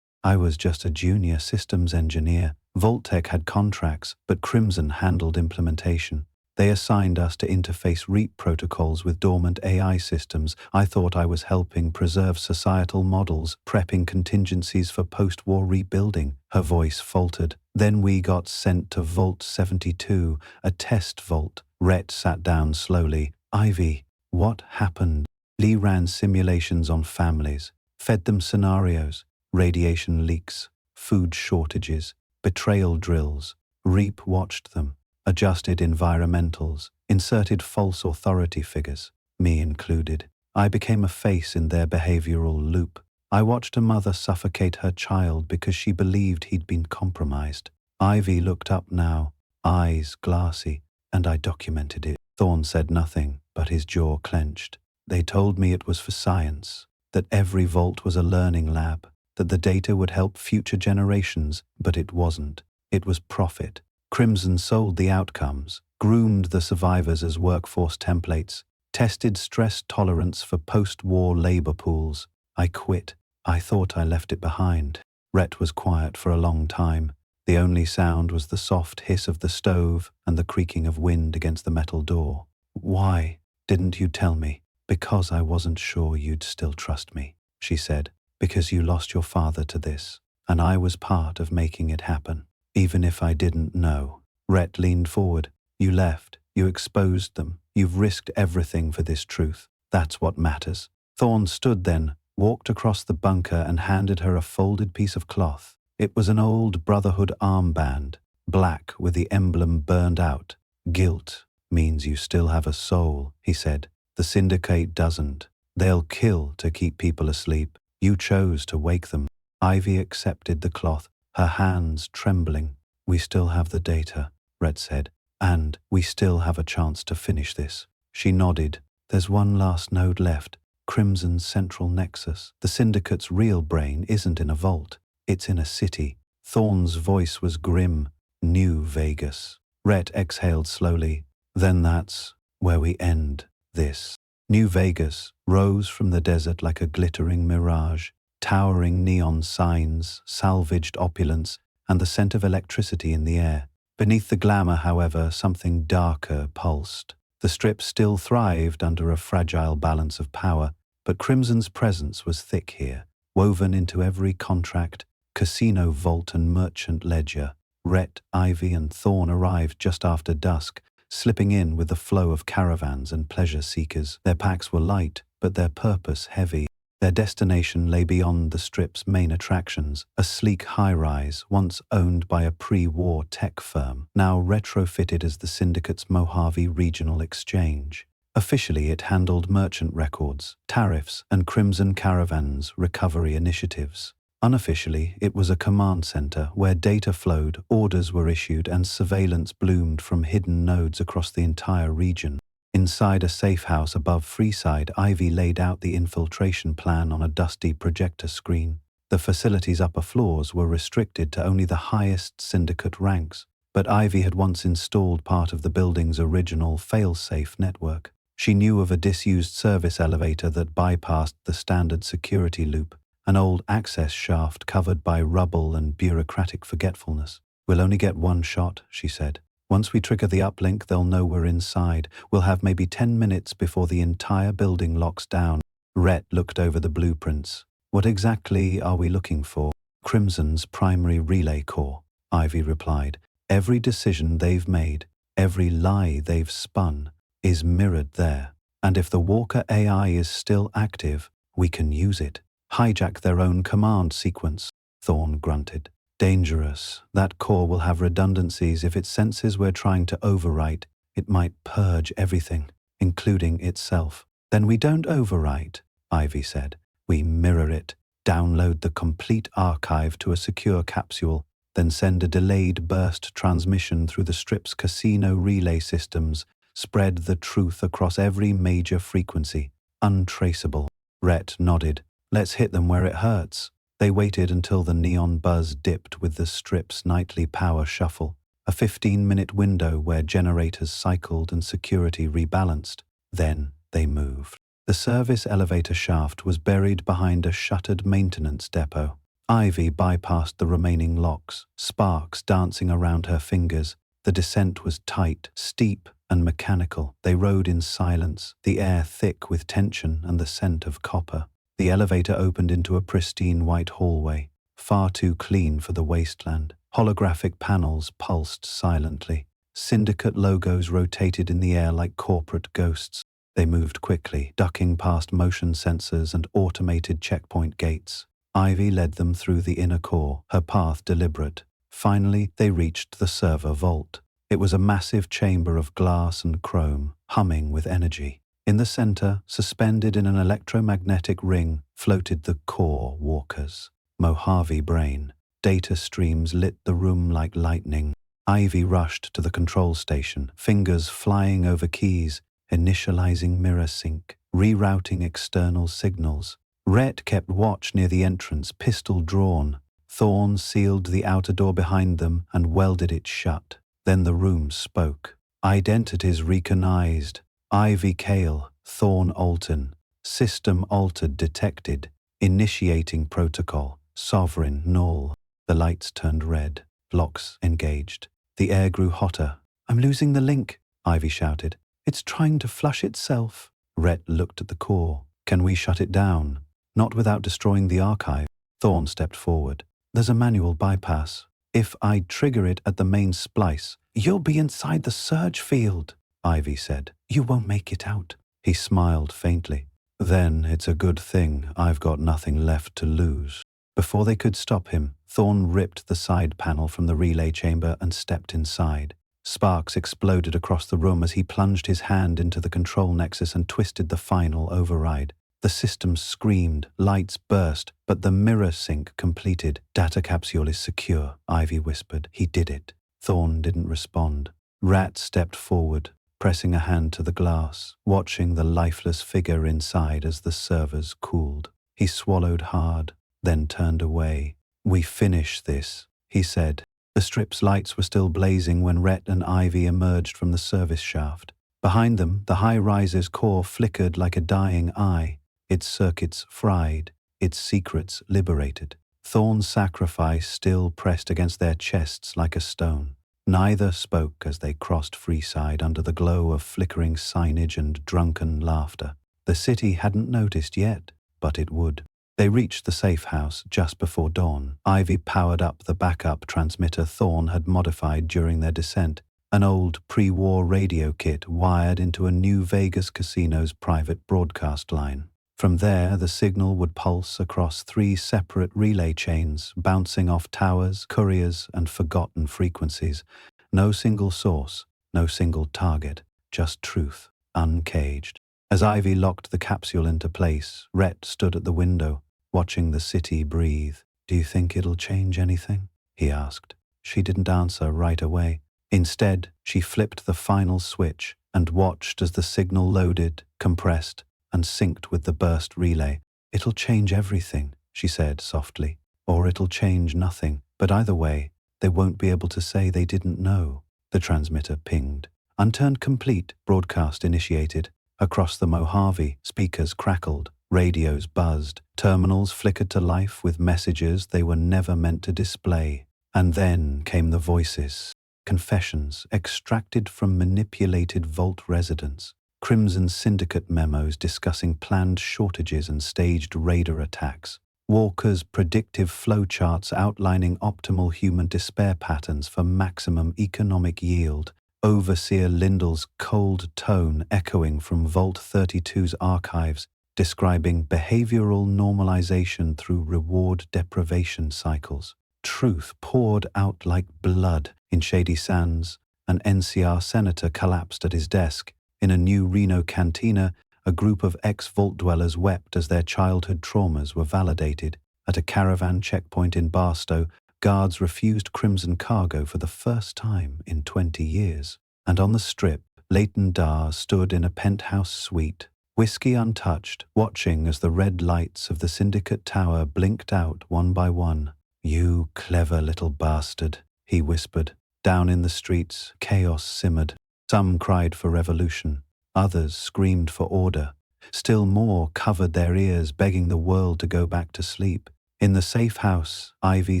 "I was just a junior systems engineer. Vault-Tec had contracts, but Crimson handled implementation. They assigned us to interface REAP protocols with dormant AI systems. I thought I was helping preserve societal models, prepping contingencies for post-war rebuilding. Her voice faltered. Then we got sent to Vault 72, a test vault. Rhett sat down slowly. Ivy, what happened? Lee ran simulations on families, fed them scenarios, radiation leaks, food shortages, betrayal drills. REAP watched them, adjusted environmentals, inserted false authority figures, me included. I became a face in their behavioral loop. I watched a mother suffocate her child because she believed he'd been compromised. Ivy looked up now, eyes glassy, and I documented it. Thorne said nothing, but his jaw clenched. They told me it was for science, that every vault was a learning lab, that the data would help future generations, but it wasn't. It was profit. Crimson sold the outcomes, groomed the survivors as workforce templates, tested stress tolerance for post-war labor pools. I quit. I thought I left it behind. Rhett was quiet for a long time. The only sound was the soft hiss of the stove and the creaking of wind against the metal door. Why didn't you tell me? Because I wasn't sure you'd still trust me, she said. Because you lost your father to this, and I was part of making it happen, even if I didn't know. Rhett leaned forward. You left. You exposed them. You've risked everything for this truth. That's what matters. Thorne stood then, walked across the bunker and handed her a folded piece of cloth. It was an old Brotherhood armband, black with the emblem burned out. Guilt means you still have a soul, he said. The Syndicate doesn't. They'll kill to keep people asleep. You chose to wake them. Ivy accepted the cloth, her hands trembling. We still have the data, Rhett said, and we still have a chance to finish this. She nodded. There's one last node left, Crimson's central nexus. The Syndicate's real brain isn't in a vault. It's in a city. Thorne's voice was grim. New Vegas. Rhett exhaled slowly. Then that's where we end this. New Vegas rose from the desert like a glittering mirage, towering neon signs, salvaged opulence, and the scent of electricity in the air. Beneath the glamour, however, something darker pulsed. The Strip still thrived under a fragile balance of power, but Crimson's presence was thick here, woven into every contract, casino vault and merchant ledger. Rhett, Ivy, and Thorne arrived just after dusk, slipping in with the flow of caravans and pleasure seekers. Their packs were light, but their purpose heavy. Their destination lay beyond the Strip's main attractions, a sleek high-rise once owned by a pre-war tech firm, now retrofitted as the Syndicate's Mojave Regional Exchange. Officially, it handled merchant records, tariffs, and Crimson Caravan's recovery initiatives. Unofficially, it was a command center where data flowed, orders were issued, and surveillance bloomed from hidden nodes across the entire region. Inside a safe house above Freeside, Ivy laid out the infiltration plan on a dusty projector screen. The facility's upper floors were restricted to only the highest Syndicate ranks, but Ivy had once installed part of the building's original fail-safe network. She knew of a disused service elevator that bypassed the standard security loop, an old access shaft covered by rubble and bureaucratic forgetfulness. We'll only get one shot, she said. Once we trigger the uplink, they'll know we're inside. We'll have maybe 10 minutes before the entire building locks down. Rhett looked over the blueprints. What exactly are we looking for? Crimson's primary relay core, Ivy replied. Every decision they've made, every lie they've spun, is mirrored there. And if the Walker AI is still active, we can use it. Hijack their own command sequence, Thorne grunted. Dangerous. That core will have redundancies. If it senses we're trying to overwrite, it might purge everything, including itself. Then we don't overwrite, Ivy said. We mirror it, download the complete archive to a secure capsule, then send a delayed burst transmission through the Strip's casino relay systems, spread the truth across every major frequency. Untraceable. Rhett nodded. Let's hit them where it hurts. They waited until the neon buzz dipped with the Strip's nightly power shuffle, a 15-minute window where generators cycled and security rebalanced. Then they moved. The service elevator shaft was buried behind a shuttered maintenance depot. Ivy bypassed the remaining locks, sparks dancing around her fingers. The descent was tight, steep, and mechanical. They rode in silence, the air thick with tension and the scent of copper. The elevator opened into a pristine white hallway, far too clean for the Wasteland. Holographic panels pulsed silently. Syndicate logos rotated in the air like corporate ghosts. They moved quickly, ducking past motion sensors and automated checkpoint gates. Ivy led them through the inner core, her path deliberate. Finally, they reached the server vault. It was a massive chamber of glass and chrome, humming with energy. In the center, suspended in an electromagnetic ring, floated the core walkers. Mojave brain. Data streams lit the room like lightning. Ivy rushed to the control station, fingers flying over keys, initializing mirror sync, rerouting external signals. Rhett kept watch near the entrance, pistol drawn. Thorn sealed the outer door behind them and welded it shut. Then the room spoke. Identities recognized. Ivy Kale, Thorn Alton. System altered detected. Initiating protocol. Sovereign null. The lights turned red. Locks engaged. The air grew hotter. "I'm losing the link," Ivy shouted. "It's trying to flush itself." Rhett looked at the core. "Can we shut it down?" "Not without destroying the archive." Thorn stepped forward. "There's a manual bypass. If I trigger it at the main splice, you'll be inside the surge field," Ivy said. "You won't make it out." He smiled faintly. "Then it's a good thing I've got nothing left to lose." Before they could stop him, Thorn ripped the side panel from the relay chamber and stepped inside. Sparks exploded across the room as he plunged his hand into the control nexus and twisted the final override. The system screamed, lights burst, but the mirror sync completed. "Data capsule is secure," Ivy whispered. "He did it." Thorn didn't respond. Rat stepped forward, pressing a hand to the glass, watching the lifeless figure inside as the servers cooled. He swallowed hard, then turned away. "We finish this," he said. The strip's lights were still blazing when Rhett and Ivy emerged from the service shaft. Behind them, the high-riser's core flickered like a dying eye, its circuits fried, its secrets liberated. Thorn's sacrifice still pressed against their chests like a stone. Neither spoke as they crossed Freeside under the glow of flickering signage and drunken laughter. The city hadn't noticed yet, but it would. They reached the safe house just before dawn. Ivy powered up the backup transmitter Thorn had modified during their descent, an old pre-war radio kit wired into a New Vegas casino's private broadcast line. From there, the signal would pulse across 3 separate relay chains, bouncing off towers, couriers, and forgotten frequencies. No single source, no single target, just truth, uncaged. As Ivy locked the capsule into place, Rhett stood at the window, watching the city breathe. "Do you think it'll change anything?" he asked. She didn't answer right away. Instead, she flipped the final switch and watched as the signal loaded, compressed, and synced with the burst relay. "It'll change everything," she said softly. "Or it'll change nothing. But either way, they won't be able to say they didn't know." The transmitter pinged. "Unturned complete," broadcast initiated. Across the Mojave, speakers crackled, radios buzzed, terminals flickered to life with messages they were never meant to display. And then came the voices. Confessions extracted from manipulated vault residents. Crimson Syndicate memos discussing planned shortages and staged raider attacks. Walker's predictive flowcharts outlining optimal human despair patterns for maximum economic yield. Overseer Lindell's cold tone echoing from Vault 32's archives, describing behavioral normalization through reward deprivation cycles. Truth poured out like blood. In Shady Sands, an NCR senator collapsed at his desk. In a new Reno cantina, a group of ex-vault dwellers wept as their childhood traumas were validated. At a Caravan checkpoint in Barstow, guards refused Crimson cargo for the first time in 20 years. And on the Strip, Leighton Dar stood in a penthouse suite, whiskey untouched, watching as the red lights of the Syndicate Tower blinked out one by one. "You clever little bastard," he whispered. Down in the streets, chaos simmered. Some cried for revolution. Others screamed for order. Still more covered their ears, begging the world to go back to sleep. In the safe house, Ivy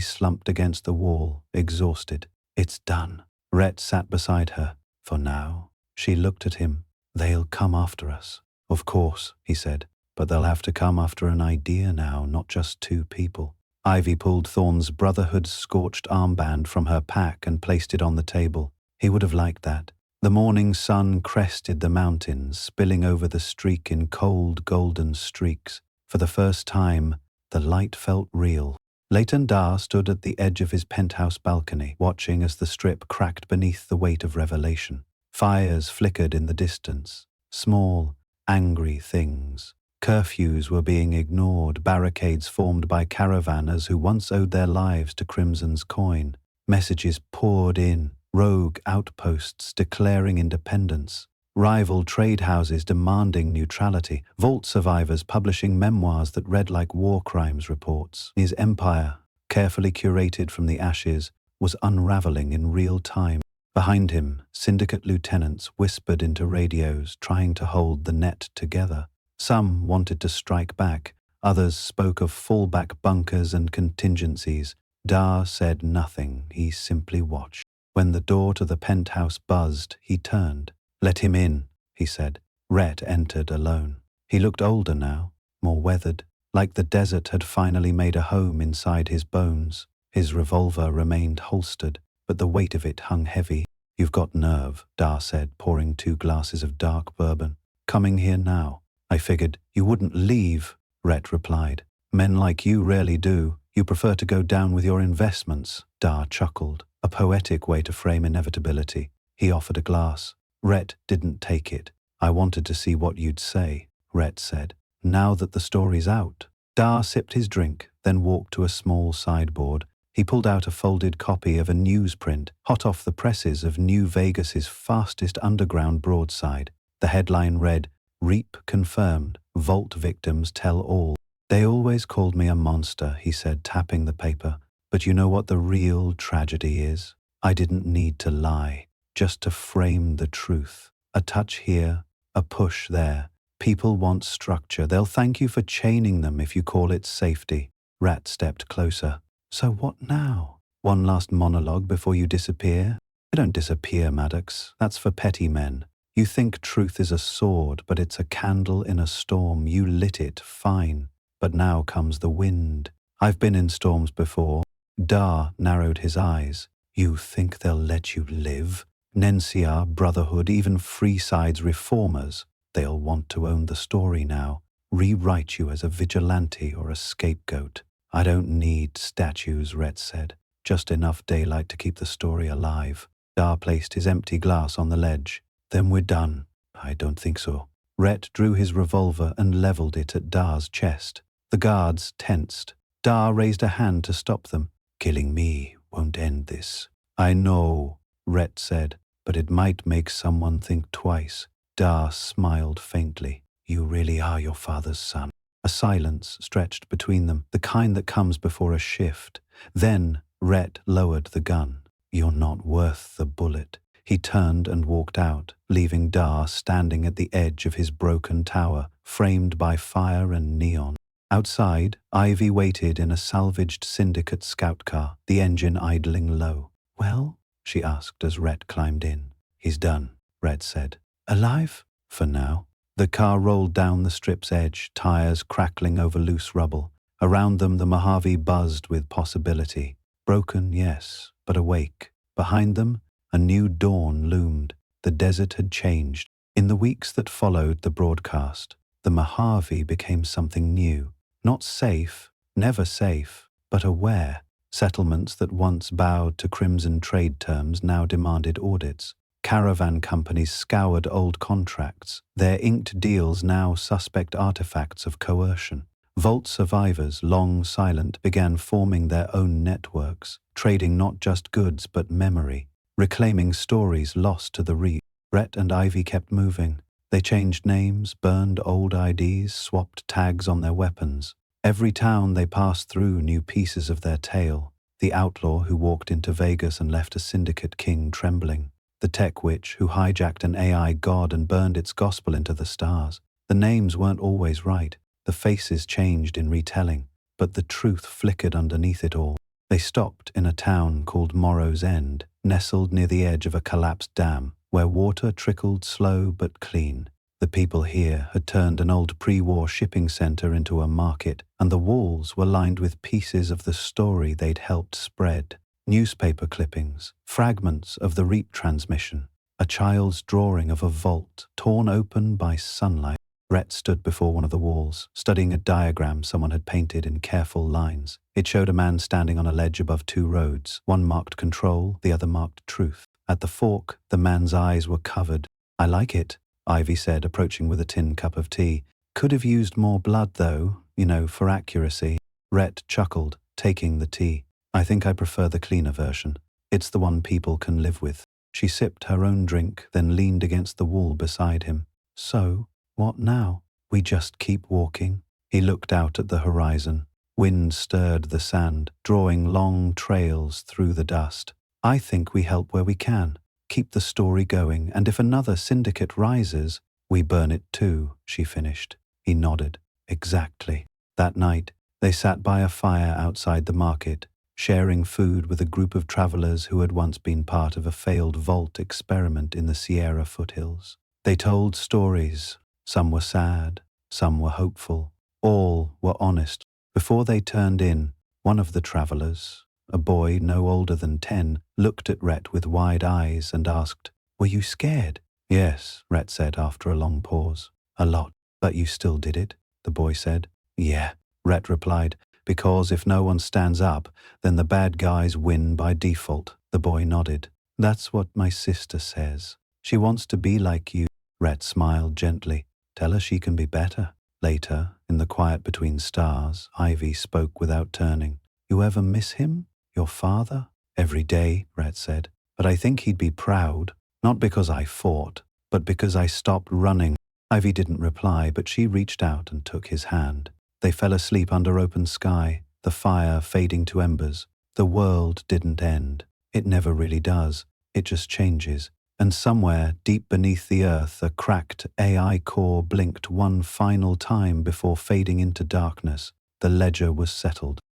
slumped against the wall, exhausted. "It's done," Rhett sat beside her. For now. She looked at him. They'll come after us. Of course, he said, but they'll have to come after an idea now, not just two people. Ivy pulled Thorne's Brotherhood's scorched armband from her pack and placed it on the table. He would have liked that. The morning sun crested the mountains, spilling over the streak in cold, golden streaks. For the first time, the light felt real. Leighton Dar stood at the edge of his penthouse balcony, watching as the strip cracked beneath the weight of revelation. Fires flickered in the distance. Small, angry things. Curfews were being ignored, barricades formed by caravanners who once owed their lives to Crimson's coin. Messages poured in, rogue outposts declaring independence, rival trade houses demanding neutrality, vault survivors publishing memoirs that read like war crimes reports. His empire, carefully curated from the ashes, was unraveling in real time. Behind him, syndicate lieutenants whispered into radios, trying to hold the net together. Some wanted to strike back, others spoke of fallback bunkers and contingencies. Dar said nothing, he simply watched. When the door to the penthouse buzzed, he turned. "Let him in," he said. Rhett entered alone. He looked older now, more weathered, like the desert had finally made a home inside his bones. His revolver remained holstered, but the weight of it hung heavy. "You've got nerve," Dar said, pouring 2 glasses of dark bourbon. "Coming here now." "I figured you wouldn't leave," Rhett replied. "Men like you rarely do. You prefer to go down with your investments." Dar chuckled, a poetic way to frame inevitability. He offered a glass. Rhett didn't take it. "I wanted to see what you'd say," Rhett said. "Now that the story's out." Dar sipped his drink, then walked to a small sideboard. He pulled out a folded copy of a newsprint, hot off the presses of New Vegas's fastest underground broadside. The headline read, "Reap confirmed, vault victims tell all." "They always called me a monster," he said, tapping the paper. "But you know what the real tragedy is? I didn't need to lie, just to frame the truth. A touch here, a push there. People want structure. They'll thank you for chaining them if you call it safety." Rat stepped closer. "So what now? One last monologue before you disappear?" "I don't disappear, Maddox. That's for petty men. You think truth is a sword, but it's a candle in a storm. You lit it, fine. But now comes the wind. I've been in storms before." Dar narrowed his eyes. "You think they'll let you live? Nencia, Brotherhood, even Freeside's reformers. They'll want to own the story now. Rewrite you as a vigilante or a scapegoat." "I don't need statues," Rhett said. "Just enough daylight to keep the story alive." Dar placed his empty glass on the ledge. "Then we're done." "I don't think so." Rhett drew his revolver and leveled it at Dar's chest. The guards tensed. Dar raised a hand to stop them. "Killing me won't end this." "I know," Rhett said, "but it might make someone think twice." Dar smiled faintly. "You really are your father's son." A silence stretched between them, the kind that comes before a shift. Then Rhett lowered the gun. "You're not worth the bullet." He turned and walked out, leaving Dar standing at the edge of his broken tower, framed by fire and neon. Outside, Ivy waited in a salvaged syndicate scout car, the engine idling low. "Well?" she asked as Rhett climbed in. "He's done," Rhett said. "Alive?" "For now." The car rolled down the strip's edge, tires crackling over loose rubble. Around them the Mojave buzzed with possibility. Broken, yes, but awake. Behind them, a new dawn loomed. The desert had changed. In the weeks that followed the broadcast, the Mojave became something new. Not safe, never safe, but aware. Settlements that once bowed to Crimson trade terms now demanded audits. Caravan companies scoured old contracts, their inked deals now suspect artifacts of coercion. Vault survivors, long silent, began forming their own networks, trading not just goods but memory, reclaiming stories lost to the reef. Rhett and Ivy kept moving. They changed names, burned old IDs, swapped tags on their weapons. Every town they passed through knew pieces of their tale. The outlaw who walked into Vegas and left a syndicate king trembling. The tech witch who hijacked an AI god and burned its gospel into the stars. The names weren't always right. The faces changed in retelling, but the truth flickered underneath it all. They stopped in a town called Morrow's End, nestled near the edge of a collapsed dam, where water trickled slow but clean. The people here had turned an old pre-war shipping center into a market, and the walls were lined with pieces of the story they'd helped spread. Newspaper clippings, fragments of the REAP transmission, a child's drawing of a vault torn open by sunlight. Rhett stood before one of the walls, studying a diagram someone had painted in careful lines. It showed a man standing on a ledge above two roads. One marked control, the other marked truth. At the fork, the man's eyes were covered. "I like it," Ivy said, approaching with a tin cup of tea. "Could have used more blood, though, for accuracy." Rhett chuckled, taking the tea. "I think I prefer the cleaner version. It's the one people can live with." She sipped her own drink, then leaned against the wall beside him. "So, what now?" "We just keep walking." He looked out at the horizon. Wind stirred the sand, drawing long trails through the dust. "I think we help where we can. Keep the story going, and if another syndicate rises, we burn it too," she finished. He nodded. "Exactly." That night, they sat by a fire outside the market, sharing food with a group of travelers who had once been part of a failed vault experiment in the Sierra foothills. They told stories. Some were sad, some were hopeful. All were honest. Before they turned in, one of the travelers, a boy no older than 10, looked at Rhett with wide eyes and asked, "Were you scared?" "Yes," Rhett said after a long pause. "A lot. But you still did it," the boy said. "Yeah," Rhett replied, "because if no one stands up, then the bad guys win by default." The boy nodded. "That's what my sister says. She wants to be like you." Rhett smiled gently. "Tell her she can be better." Later, in the quiet between stars, Ivy spoke without turning. "You ever miss him? Your father?" "Every day," Rhett said. "But I think he'd be proud. Not because I fought, but because I stopped running." Ivy didn't reply, but she reached out and took his hand. They fell asleep under open sky, the fire fading to embers. The world didn't end. It never really does. It just changes. And somewhere, deep beneath the earth, a cracked AI core blinked one final time before fading into darkness. The ledger was settled.